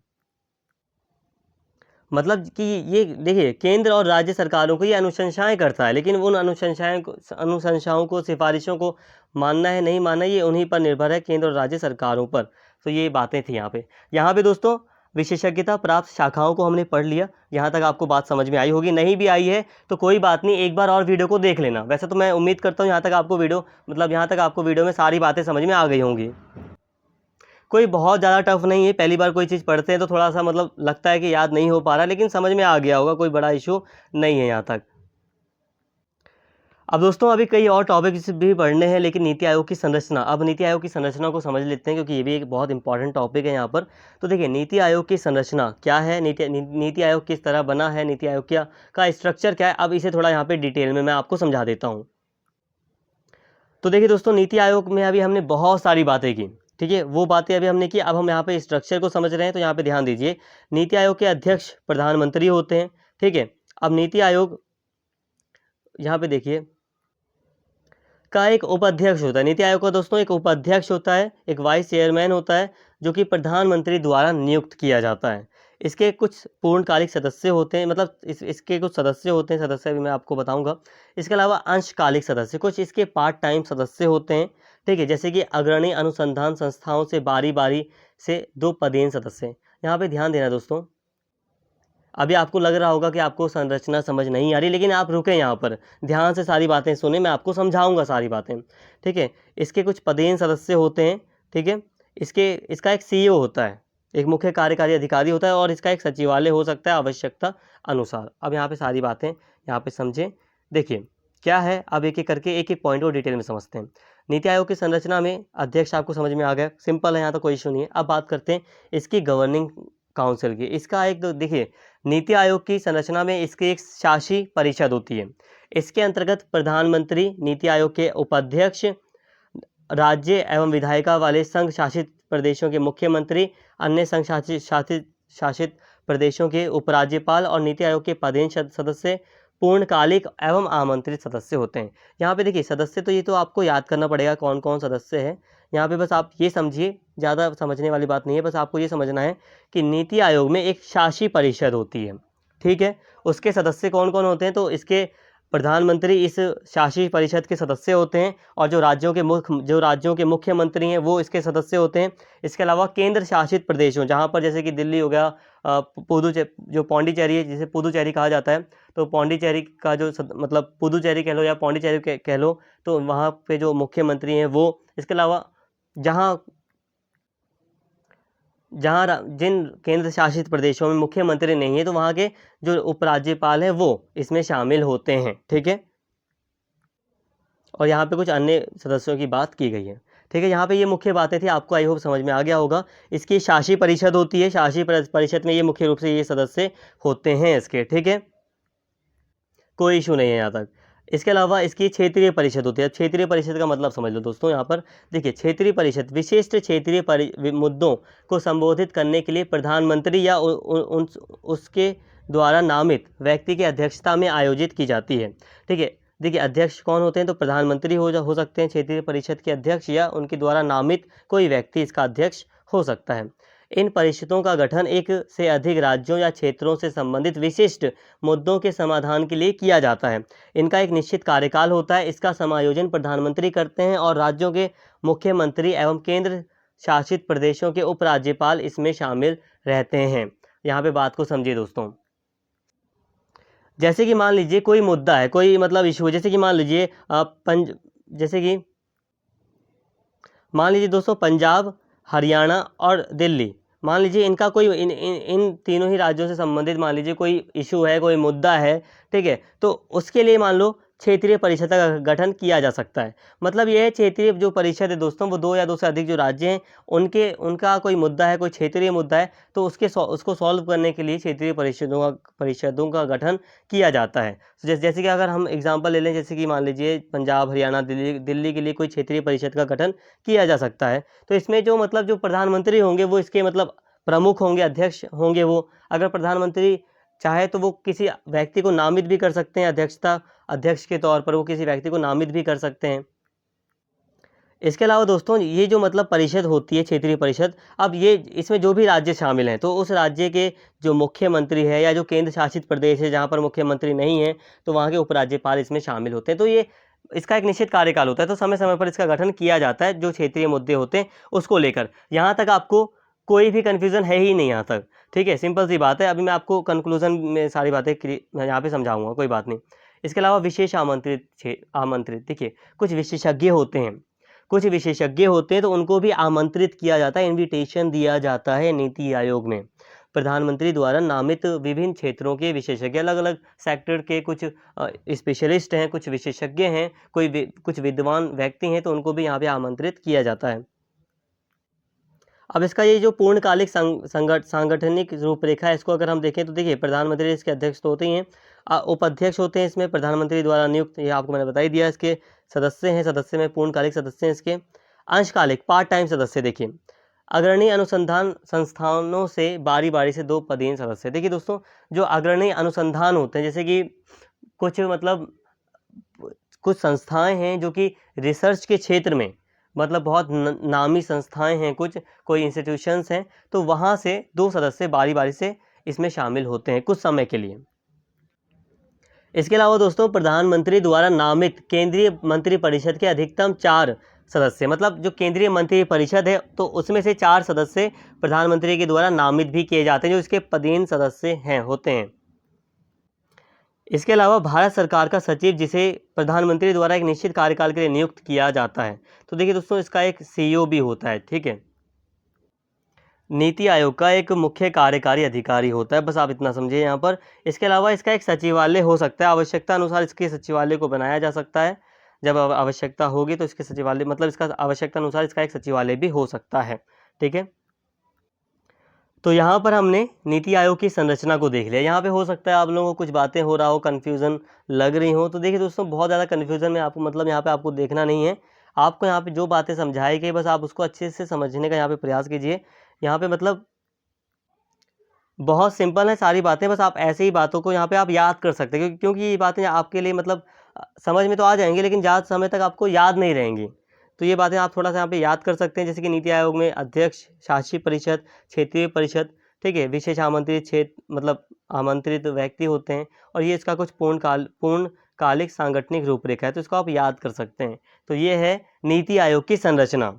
मतलब कि ये देखिए, केंद्र और राज्य सरकारों को ये अनुशंसाएं करता है, लेकिन उन अनुशंसाओं को, सिफारिशों को मानना है, नहीं मानना, ये उन्हीं पर निर्भर है, केंद्र और राज्य सरकारों पर। तो ये बातें थी यहाँ पे दोस्तों। विशेषज्ञता प्राप्त शाखाओं को हमने पढ़ लिया। यहाँ तक आपको बात समझ में आई होगी। नहीं भी आई है तो कोई बात नहीं, एक बार और वीडियो को देख लेना। वैसे तो मैं उम्मीद करता हूँ यहाँ तक आपको वीडियो में सारी बातें समझ में आ गई होंगी। कोई बहुत ज़्यादा टफ नहीं है। पहली बार कोई चीज़ पढ़ते हैं तो थोड़ा सा मतलब लगता है कि याद नहीं हो पा रहा, लेकिन समझ में आ गया होगा, कोई बड़ा इशू नहीं है यहाँ तक। अब दोस्तों, अभी कई और टॉपिक्स भी पढ़ने हैं, लेकिन नीति आयोग की संरचना, अब नीति आयोग की संरचना को समझ लेते हैं, क्योंकि ये भी एक बहुत इंपॉर्टेंट टॉपिक है यहाँ पर। तो देखिए, नीति आयोग की संरचना क्या है, नीति आयोग किस तरह बना है, नीति आयोग का स्ट्रक्चर क्या है, अब इसे थोड़ा यहाँ पे डिटेल में मैं आपको समझा देता हूँ। तो देखिए दोस्तों, नीति आयोग में अभी हमने बहुत सारी बातें की, ठीक है, वो बातें अभी हमने की। अब हम यहाँ पे स्ट्रक्चर को समझ रहे हैं, तो यहाँ पे ध्यान दीजिए। नीति आयोग के अध्यक्ष प्रधानमंत्री होते हैं, ठीक है। अब नीति आयोग, यहाँ पे देखिए, का एक उपाध्यक्ष होता है। नीति आयोग का दोस्तों एक उपाध्यक्ष होता है, एक वाइस चेयरमैन होता है, जो कि प्रधानमंत्री द्वारा नियुक्त किया जाता है। इसके कुछ पूर्णकालिक सदस्य होते हैं, मतलब इसके कुछ सदस्य होते हैं, सदस्य भी मैं आपको बताऊंगा। इसके अलावा अंशकालिक सदस्य, कुछ इसके पार्ट टाइम सदस्य होते हैं, ठीक है, जैसे कि अग्रणी अनुसंधान संस्थाओं से बारी बारी से 2 पदेन सदस्य। यहाँ पे ध्यान देना दोस्तों, अभी आपको लग रहा होगा कि आपको संरचना समझ नहीं आ रही, लेकिन आप रुके यहाँ पर, ध्यान से सारी बातें सुने, मैं आपको समझाऊंगा सारी बातें, ठीक है। इसके कुछ पदेन सदस्य होते हैं, ठीक है। इसका एक सीईओ होता है, एक मुख्य कार्यकारी अधिकारी होता है, और इसका एक सचिवालय हो सकता है आवश्यकता अनुसार। अब यहाँ पे सारी बातें यहाँ पे समझें। देखिए क्या है, अब एक एक करके एक एक पॉइंट को डिटेल में समझते हैं। नीति आयोग की संरचना में अध्यक्ष आपको समझ में आ गया, सिंपल है, यहाँ तो कोई इशू नहीं है। अब बात करते हैं इसकी गवर्निंग काउंसिल की। इसका एक तो देखिए, नीति आयोग की संरचना में इसकी एक शासी परिषद होती है। इसके अंतर्गत प्रधानमंत्री, नीति आयोग के उपाध्यक्ष, राज्य एवं विधायिका वाले संघ शासित प्रदेशों के मुख्यमंत्री, अन्य संघ शासित प्रदेशों के उपराज्यपाल और नीति आयोग के पदेन सदस्य पूर्णकालिक एवं आमंत्रित सदस्य होते हैं। यहाँ पे देखिए सदस्य, तो ये तो आपको याद करना पड़ेगा कौन कौन सदस्य है। यहाँ पे बस आप ये समझिए, ज़्यादा समझने वाली बात नहीं है, बस आपको ये समझना है कि नीति आयोग में एक शासी परिषद होती है, ठीक है। उसके सदस्य कौन कौन होते हैं, तो इसके प्रधानमंत्री इस शासी परिषद के सदस्य होते हैं, और जो राज्यों के मुख्यमंत्री हैं वो इसके सदस्य होते हैं। इसके अलावा केंद्र शासित प्रदेशों, जहाँ पर जैसे कि दिल्ली हो गया, जो पौंडीचेरी है, जिसे पुदुचेरी कहा जाता है, तो पौंडीचेरी का जो मतलब पुदुचेरी कह लो या पौंडीचेरी कह लो, तो वहाँ पे जो मुख्यमंत्री हैं वो। इसके अलावा जहाँ जिन केंद्र शासित प्रदेशों में मुख्यमंत्री नहीं है, तो वहाँ के जो उपराज्यपाल हैं वो इसमें शामिल होते हैं, ठीक है। और यहाँ पे कुछ अन्य सदस्यों की बात की गई है, ठीक है। यहाँ पे ये मुख्य बातें थी, आपको आई होप समझ में आ गया होगा। इसकी शासी परिषद होती है, शासी परिषद में ये मुख्य रूप से ये सदस्य होते हैं इसके, ठीक है, कोई इशू नहीं है यहाँ तक। इसके अलावा इसकी क्षेत्रीय परिषद होती है। अब क्षेत्रीय परिषद का मतलब समझ लो दोस्तों, यहाँ पर देखिए, क्षेत्रीय परिषद विशिष्ट क्षेत्रीय मुद्दों को संबोधित करने के लिए प्रधानमंत्री या उसके द्वारा नामित व्यक्ति की अध्यक्षता में आयोजित की जाती है, ठीक है। देखिए अध्यक्ष कौन होते हैं, तो प्रधानमंत्री हो सकते हैं क्षेत्रीय परिषद के अध्यक्ष, या उनके द्वारा नामित कोई व्यक्ति इसका अध्यक्ष हो सकता है। इन परिषदों का गठन एक से अधिक राज्यों या क्षेत्रों से संबंधित विशिष्ट मुद्दों के समाधान के लिए किया जाता है। इनका एक निश्चित कार्यकाल होता है। इसका समायोजन प्रधानमंत्री करते हैं, और राज्यों के मुख्यमंत्री एवं केंद्र शासित प्रदेशों के उपराज्यपाल इसमें शामिल रहते हैं। यहाँ पे बात को समझिए दोस्तों। जैसे कि मान लीजिए कोई मुद्दा है, कोई मतलब इशू है, जैसे कि मान लीजिए मान लीजिए दोस्तों पंजाब, हरियाणा और दिल्ली, मान लीजिए इनका कोई इन तीनों ही राज्यों से संबंधित मान लीजिए कोई इशू है, कोई मुद्दा है, ठीक है। तो उसके लिए मान लो क्षेत्रीय परिषद का गठन किया जा सकता है। मतलब ये है, क्षेत्रीय जो परिषद है दोस्तों, वो 2 या 2 से अधिक जो राज्य हैं उनका कोई मुद्दा है, कोई क्षेत्रीय मुद्दा है, तो उसको सॉल्व करने के लिए क्षेत्रीय परिषदों का गठन किया जाता है। तो जैसे कि अगर हम एग्जांपल ले लें, जैसे कि मान लीजिए पंजाब, हरियाणा, दिल्ली के लिए कोई क्षेत्रीय परिषद का गठन किया जा सकता है। तो इसमें जो मतलब जो प्रधानमंत्री होंगे वो इसके मतलब प्रमुख होंगे, अध्यक्ष होंगे वो। अगर प्रधानमंत्री चाहे तो वो किसी व्यक्ति को नामित भी कर सकते हैं, अध्यक्ष के तौर पर वो किसी व्यक्ति को नामित भी कर सकते हैं। इसके अलावा दोस्तों ये जो मतलब परिषद होती है, क्षेत्रीय परिषद, अब ये इसमें जो भी राज्य शामिल हैं, तो उस राज्य के जो मुख्यमंत्री है या जो केंद्र शासित प्रदेश है जहाँ पर मुख्यमंत्री नहीं है, तो वहाँ के उपराज्यपाल इसमें शामिल होते हैं। तो ये इसका एक निश्चित कार्यकाल होता है, तो समय समय पर इसका गठन किया जाता है, जो क्षेत्रीय मुद्दे होते हैं उसको लेकर। यहाँ तक आपको कोई भी कन्फ्यूज़न है ही नहीं यहाँ तक, ठीक है, सिंपल सी बात है। अभी मैं आपको कंक्लूजन में सारी बातें यहाँ पे समझाऊंगा, कोई बात नहीं। इसके अलावा विशेष आमंत्रित देखिए, कुछ विशेषज्ञ होते हैं, तो उनको भी आमंत्रित किया जाता है, इनविटेशन दिया जाता है नीति आयोग में। प्रधानमंत्री द्वारा नामित विभिन्न क्षेत्रों के विशेषज्ञ, अलग अलग सेक्टर के कुछ स्पेशलिस्ट हैं, कुछ विशेषज्ञ हैं, कुछ विद्वान व्यक्ति हैं, तो उनको भी यहाँ पे आमंत्रित किया जाता है। अब इसका ये जो पूर्णकालिक सांगठनिक रूपरेखा है, इसको अगर हम देखें तो देखिए, प्रधानमंत्री इसके अध्यक्ष तो होते ही हैं, उपाध्यक्ष होते हैं इसमें प्रधानमंत्री द्वारा नियुक्त, ये आपको मैंने बता ही दिया। इसके सदस्य में पूर्णकालिक सदस्य हैं इसके। अंशकालिक पार्ट टाइम सदस्य, देखिए अग्रणी अनुसंधान संस्थानों से बारी बारी से 2 पदेन सदस्य। देखिए दोस्तों, जो अग्रणी अनुसंधान होते हैं, जैसे कि कुछ संस्थाएं हैं जो कि रिसर्च के क्षेत्र में मतलब बहुत नामी संस्थाएं हैं, कुछ कोई इंस्टीट्यूशंस हैं, तो वहाँ से 2 सदस्य बारी बारी से इसमें शामिल होते हैं कुछ समय के लिए। इसके अलावा दोस्तों प्रधानमंत्री द्वारा नामित केंद्रीय मंत्रिपरिषद के अधिकतम 4 सदस्य, मतलब जो केंद्रीय मंत्री परिषद है तो उसमें से 4 सदस्य प्रधानमंत्री के द्वारा नामित भी किए जाते हैं, जो इसके पदेन सदस्य हैं होते हैं। इसके अलावा भारत सरकार का सचिव, जिसे प्रधानमंत्री द्वारा एक निश्चित कार्यकाल के लिए नियुक्त किया जाता है, तो देखिए दोस्तों इसका एक CEO भी होता है, ठीक है। नीति आयोग का एक मुख्य कार्यकारी अधिकारी होता है, बस आप इतना समझिए यहाँ पर। इसके अलावा इसका एक सचिवालय हो सकता है, आवश्यकता अनुसार इसके सचिवालय को बनाया जा सकता है। जब आवश्यकता होगी तो इसके सचिवालय मतलब इसका आवश्यकता अनुसार इसका एक सचिवालय भी हो सकता है, ठीक है। तो यहाँ पर हमने नीति आयोग की संरचना को देख लिया। यहाँ पे हो सकता है आप लोगों को कुछ बातें हो रहा हो, कन्फ्यूज़न लग रही हो, तो देखिए दोस्तों बहुत ज़्यादा कन्फ्यूज़न में आपको मतलब यहाँ पे आपको देखना नहीं है। आपको यहाँ पे जो बातें समझाई गई बस आप उसको अच्छे से समझने का यहाँ पे प्रयास कीजिए। यहाँ पे मतलब बहुत सिंपल है सारी बातें, बस आप ऐसे ही बातों को यहाँ पे आप याद कर सकते हैं, क्योंकि ये बातें आपके लिए मतलब समझ में तो आ जाएंगी लेकिन ज़्यादा समय तक आपको याद नहीं रहेंगी। तो ये बातें आप थोड़ा सा यहाँ पे याद कर सकते हैं, जैसे कि नीति आयोग में अध्यक्ष, शासी परिषद, क्षेत्रीय परिषद, ठीक है, विशेष आमंत्रित क्षेत्र मतलब आमंत्रित व्यक्ति होते हैं, और ये इसका कुछ पूर्णकालिक सांगठनिक रूपरेखा है, तो इसको आप याद कर सकते हैं। तो ये है नीति आयोग की संरचना।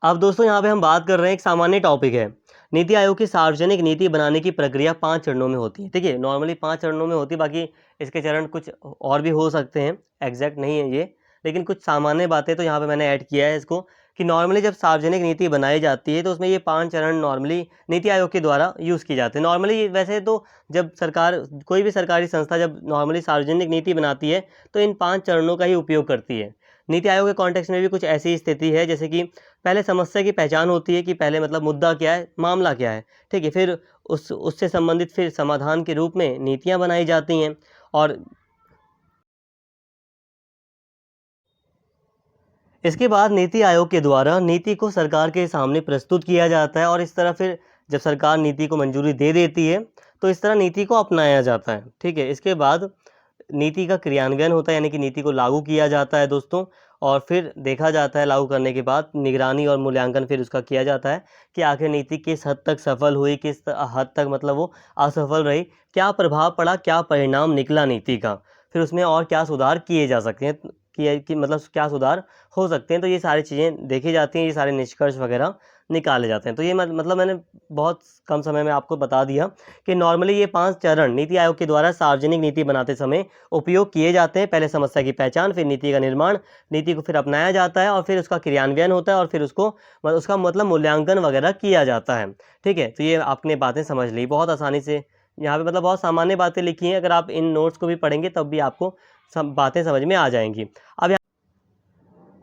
अब दोस्तों यहाँ पे हम बात कर रहे हैं, एक सामान्य टॉपिक है, नीति आयोग की सार्वजनिक नीति बनाने की प्रक्रिया 5 चरणों में होती है, ठीक है। नॉर्मली 5 चरणों में होती है, बाकी इसके चरण कुछ और भी हो सकते हैं, एग्जैक्ट नहीं है ये, लेकिन कुछ सामान्य बातें तो यहाँ पे मैंने ऐड किया है इसको, कि नॉर्मली जब सार्वजनिक नीति बनाई जाती है तो उसमें ये 5 चरण नॉर्मली नीति आयोग के द्वारा यूज़ की जाते हैं। नॉर्मली वैसे तो जब सरकार, कोई भी सरकारी संस्था जब नॉर्मली सार्वजनिक नीति बनाती है तो इन 5 चरणों का ही उपयोग करती है। नीति आयोग के कॉन्टेक्स्ट में भी कुछ ऐसी स्थिति है, जैसे कि पहले समस्या की पहचान होती है कि पहले मतलब मुद्दा क्या है, मामला क्या है, ठीक है, फिर उससे संबंधित फिर समाधान के रूप में नीतियां बनाई जाती हैं, और इसके बाद नीति आयोग के द्वारा नीति को सरकार के सामने प्रस्तुत किया जाता है, और इस तरह फिर जब सरकार नीति को मंजूरी दे देती है तो इस तरह नीति को अपनाया जाता है, ठीक है। इसके बाद नीति का क्रियान्वयन होता है, यानी कि नीति को लागू किया जाता है दोस्तों, और फिर देखा जाता है लागू करने के बाद निगरानी और मूल्यांकन फिर उसका किया जाता है कि आखिर नीति किस हद तक सफल हुई, किस हद तक मतलब वो असफल रही, क्या प्रभाव पड़ा, क्या परिणाम निकला नीति का, फिर उसमें और क्या सुधार किए जा सकते हैं, कि मतलब क्या सुधार हो सकते हैं। तो ये सारी चीज़ें देखी जाती हैं, ये सारे निष्कर्ष वगैरह निकाले जाते हैं। तो ये मतलब मैंने बहुत कम समय में आपको बता दिया कि नॉर्मली ये 5 चरण नीति आयोग के द्वारा सार्वजनिक नीति बनाते समय उपयोग किए जाते हैं। पहले समस्या की पहचान, फिर नीति का निर्माण, नीति को फिर अपनाया जाता है, और फिर उसका क्रियान्वयन होता है, और फिर उसका मतलब मूल्यांकन वगैरह किया जाता है, ठीक है। तो ये आपने बातें समझ ली बहुत आसानी से। यहाँ पे मतलब बहुत सामान्य बातें लिखी हैं, अगर आप इन नोट्स को भी पढ़ेंगे तब भी आपको सब बातें समझ में आ जाएंगी।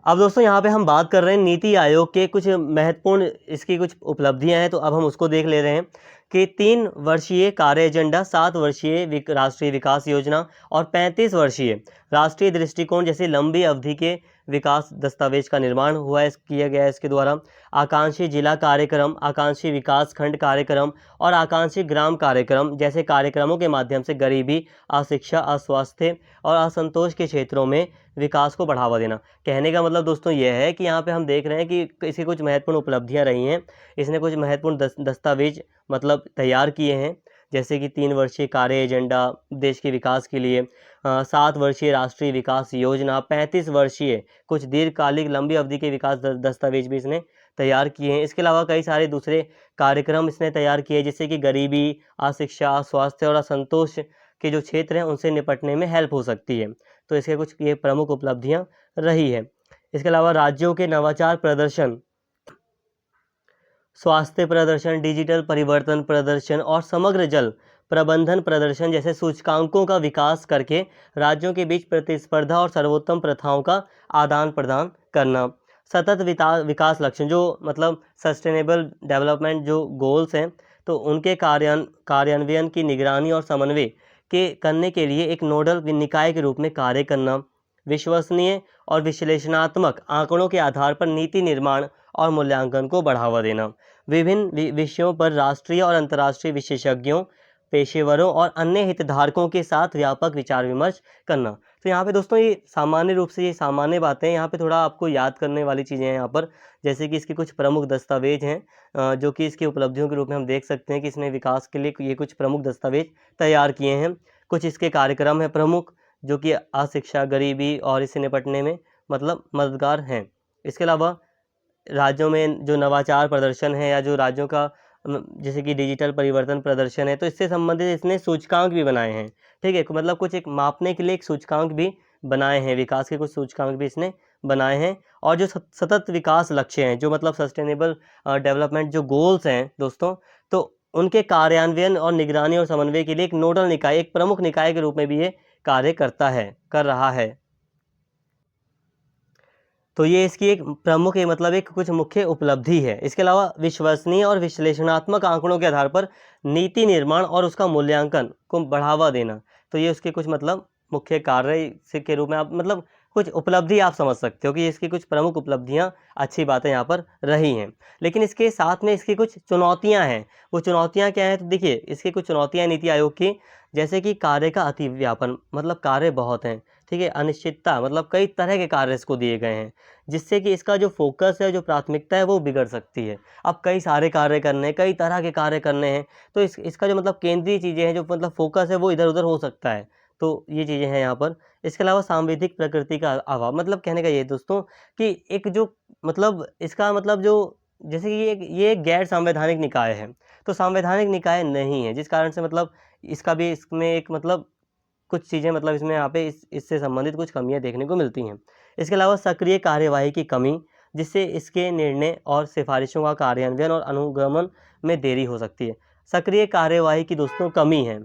अब दोस्तों यहाँ पे हम बात कर रहे हैं नीति आयोग के कुछ महत्वपूर्ण इसकी कुछ उपलब्धियां हैं, तो अब हम उसको देख ले रहे हैं कि 3 वर्षीय कार्य एजेंडा, 7 वर्षीय राष्ट्रीय विकास योजना और 35 वर्षीय राष्ट्रीय दृष्टिकोण जैसी लंबी अवधि के विकास दस्तावेज का निर्माण किया गया है इसके द्वारा। आकांक्षी जिला कार्यक्रम, आकांक्षी विकास खंड कार्यक्रम और आकांक्षी ग्राम कार्यक्रम जैसे कार्यक्रमों के माध्यम से गरीबी, अशिक्षा, अस्वास्थ्य और असंतोष के क्षेत्रों में विकास को बढ़ावा देना। कहने का मतलब दोस्तों यह है कि यहाँ पे हम देख रहे हैं कि इसकी कुछ महत्वपूर्ण उपलब्धियाँ रही हैं, इसने कुछ महत्वपूर्ण दस्तावेज मतलब तैयार किए हैं, जैसे कि 3 वर्षीय कार्य एजेंडा देश के विकास के लिए, 7 वर्षीय राष्ट्रीय विकास योजना, 35 वर्षीय कुछ दीर्घकालिक लंबी अवधि के विकास दस्तावेज भी इसने तैयार किए हैं। इसके अलावा कई सारे दूसरे कार्यक्रम इसने तैयार किए, जैसे कि गरीबी, अशिक्षा, स्वास्थ्य और असंतोष के जो क्षेत्र हैं उनसे निपटने में हेल्प हो सकती है। तो इसके कुछ ये प्रमुख उपलब्धियां रही है। इसके अलावा राज्यों के नवाचार प्रदर्शन, स्वास्थ्य प्रदर्शन, डिजिटल परिवर्तन प्रदर्शन और समग्र जल प्रबंधन प्रदर्शन जैसे सूचकांकों का विकास करके राज्यों के बीच प्रतिस्पर्धा और सर्वोत्तम प्रथाओं का आदान प्रदान करना। सतत विकास लक्ष्य जो मतलब सस्टेनेबल डेवलपमेंट जो गोल्स हैं, तो उनके कार्यान्वयन की निगरानी और समन्वय करने के लिए एक नोडल निकाय के रूप में कार्य करना। विश्वसनीय और विश्लेषणात्मक आंकड़ों के आधार पर नीति निर्माण और मूल्यांकन को बढ़ावा देना। विभिन्न विषयों पर राष्ट्रीय और अंतर्राष्ट्रीय विशेषज्ञों पेशेवरों और अन्य हितधारकों के साथ व्यापक विचार विमर्श करना। तो यहाँ पे दोस्तों ये सामान्य रूप से ये सामान्य बातें हैं, यहाँ पे थोड़ा आपको याद करने वाली चीज़ें हैं यहाँ पर, जैसे कि इसके कुछ प्रमुख दस्तावेज हैं जो कि इसकी उपलब्धियों के रूप में हम देख सकते हैं कि इसने विकास के लिए ये कुछ प्रमुख दस्तावेज तैयार किए हैं। कुछ इसके कार्यक्रम हैं प्रमुख जो कि अशिक्षा, गरीबी और इससे निपटने में मतलब मददगार हैं। इसके अलावा राज्यों में जो नवाचार प्रदर्शन है या जो राज्यों का जैसे कि डिजिटल परिवर्तन प्रदर्शन है, तो इससे संबंधित इसने सूचकांक भी बनाए हैं। ठीक है, मतलब कुछ एक मापने के लिए एक सूचकांक भी बनाए हैं, विकास के कुछ सूचकांक भी इसने बनाए हैं। और जो सतत विकास लक्ष्य हैं, जो मतलब सस्टेनेबल डेवलपमेंट जो गोल्स हैं दोस्तों, तो उनके कार्यान्वयन और निगरानी और समन्वय के लिए एक नोडल निकाय, एक प्रमुख निकाय के रूप में भी ये कार्य कर रहा है। तो ये इसकी एक प्रमुख मतलब एक कुछ मुख्य उपलब्धि है। इसके अलावा विश्वसनीय और विश्लेषणात्मक आंकड़ों के आधार पर नीति निर्माण और उसका मूल्यांकन को बढ़ावा देना, तो ये उसके कुछ मतलब मुख्य कार्य से के रूप में आप मतलब कुछ उपलब्धि आप समझ सकते हो कि इसकी कुछ प्रमुख उपलब्धियां, अच्छी बातें यहाँ पर रही हैं। लेकिन इसके साथ में इसकी कुछ चुनौतियाँ हैं। वो चुनौतियाँ क्या हैं, तो देखिए इसकी कुछ चुनौतियाँ नीति आयोग की, जैसे कि कार्य का अतिव्यापन, मतलब कार्य बहुत हैं। ठीक है, अनिश्चितता, मतलब कई तरह के कार्य इसको दिए गए हैं, जिससे कि इसका जो फोकस है, जो प्राथमिकता है, वो बिगड़ सकती है। अब कई सारे कार्य करने हैं, कई तरह के कार्य करने हैं, तो इसका जो मतलब केंद्रीय चीज़ें हैं, जो मतलब फोकस है, वो इधर उधर हो सकता है। तो ये चीज़ें हैं यहाँ पर। इसके अलावा सांविधिक प्रकृति का अभाव, मतलब कहने का ये दोस्तों कि एक जो मतलब इसका मतलब जो जैसे कि ये एक गैर संवैधानिक निकाय है, तो संवैधानिक निकाय नहीं है, जिस कारण से मतलब इसका भी इसमें एक मतलब कुछ चीज़ें मतलब इसमें यहाँ पे इससे संबंधित कुछ कमियाँ देखने को मिलती हैं। इसके अलावा सक्रिय कार्यवाही की कमी, जिससे इसके निर्णय और सिफारिशों का कार्यान्वयन और अनुगमन में देरी हो सकती है। सक्रिय कार्यवाही की दोस्तों कमी है।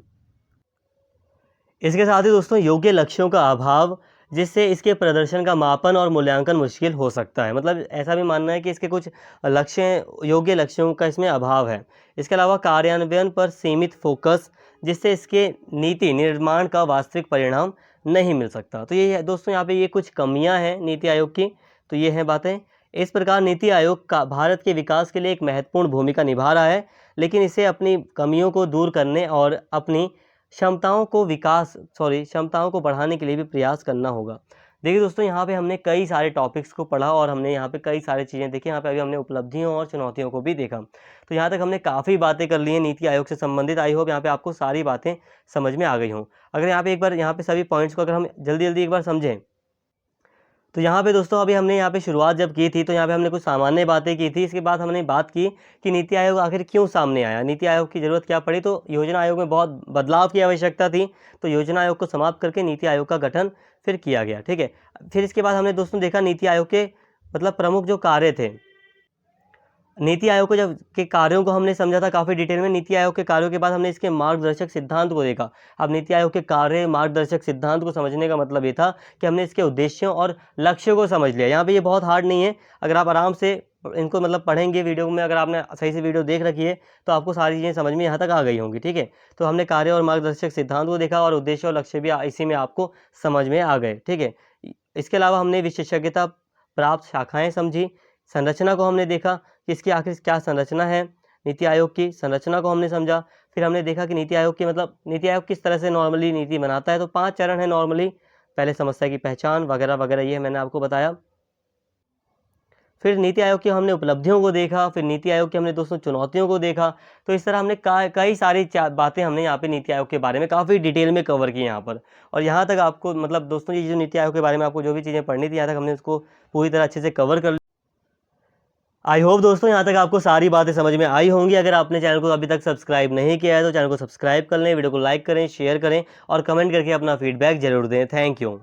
इसके साथ ही दोस्तों योग्य लक्ष्यों का अभाव, जिससे इसके प्रदर्शन का मापन और मूल्यांकन मुश्किल हो सकता है। मतलब ऐसा भी मानना है कि इसके कुछ लक्ष्य, योग्य लक्ष्यों का इसमें अभाव है। इसके अलावा कार्यान्वयन पर सीमित फोकस, जिससे इसके नीति निर्माण का वास्तविक परिणाम नहीं मिल सकता। तो ये है दोस्तों, यहाँ पे ये कुछ कमियां हैं नीति आयोग की। तो ये हैं बातें। इस प्रकार नीति आयोग का भारत के विकास के लिए एक महत्वपूर्ण भूमिका निभा रहा है, लेकिन इसे अपनी कमियों को दूर करने और अपनी क्षमताओं को बढ़ाने के लिए भी प्रयास करना होगा। देखिए दोस्तों, यहाँ पे हमने कई सारे टॉपिक्स को पढ़ा और हमने यहाँ पे कई सारी चीज़ें देखी। यहाँ पे अभी हमने उपलब्धियों और चुनौतियों को भी देखा। तो यहाँ तक हमने काफ़ी बातें कर ली हैं नीति आयोग से संबंधित। आई होप यहाँ पे आपको सारी बातें समझ में आ गई हों। अगर यहाँ पे एक बार यहाँ पे सभी पॉइंट्स को अगर हम जल्दी जल्दी एक बार समझें, तो यहाँ पे दोस्तों अभी हमने यहाँ पे शुरुआत जब की थी, तो यहाँ पे हमने कुछ सामान्य बातें की थी। इसके बाद हमने बात की कि नीति आयोग आखिर क्यों सामने आया, नीति आयोग की ज़रूरत क्या पड़ी। तो योजना आयोग में बहुत बदलाव की आवश्यकता थी, तो योजना आयोग को समाप्त करके नीति आयोग का गठन फिर किया गया। ठीक है, फिर इसके बाद हमने दोस्तों देखा नीति आयोग के मतलब प्रमुख जो कार्य थे। नीति आयोग को जब के कार्यों को हमने समझा था काफ़ी डिटेल में। नीति आयोग के कार्यों के बाद हमने इसके मार्गदर्शक सिद्धांत को देखा। अब नीति आयोग के कार्य, मार्गदर्शक सिद्धांत को समझने का मतलब ये था कि हमने इसके उद्देश्यों और लक्ष्यों को समझ लिया। यहाँ पे ये बहुत हार्ड नहीं है, अगर आप आराम से इनको मतलब पढ़ेंगे वीडियो में, अगर आपने सही से वीडियो देख रखी है तो आपको सारी चीज़ें समझ में यहाँ तक आ गई होंगी। ठीक है, तो हमने कार्य और मार्गदर्शक सिद्धांत को देखा और उद्देश्य और लक्ष्य भी इसी में आपको समझ में आ गए। ठीक है, इसके अलावा हमने विशेषज्ञता प्राप्त शाखाएँ समझी। संरचना को हमने देखा कि इसकी आखिर क्या संरचना है, नीति आयोग की संरचना को हमने समझा। फिर हमने देखा कि नीति आयोग की मतलब नीति आयोग किस तरह से नॉर्मली नीति बनाता है। तो 5 चरण है नॉर्मली। पहले समस्या की पहचान वगैरह वगैरह, ये मैंने आपको बताया। फिर नीति आयोग की हमने उपलब्धियों को देखा, फिर नीति आयोग की हमने दोस्तों चुनौतियों को देखा। तो इस तरह हमने कई सारी बातें हमने यहाँ पे नीति आयोग के बारे में काफ़ी डिटेल में कवर की यहाँ पर। और यहाँ तक आपको मतलब दोस्तों ये जो नीति आयोग के बारे में आपको जो भी चीज़ें पढ़नी थी, यहाँ तक हमने उसको पूरी तरह अच्छे से कवर कर। आई होप दोस्तों यहाँ तक आपको सारी बातें समझ में आई होंगी। अगर आपने चैनल को अभी तक सब्सक्राइब नहीं किया है तो चैनल को सब्सक्राइब कर लें, वीडियो को लाइक करें, शेयर करें और कमेंट करके अपना फीडबैक जरूर दें। Thank you.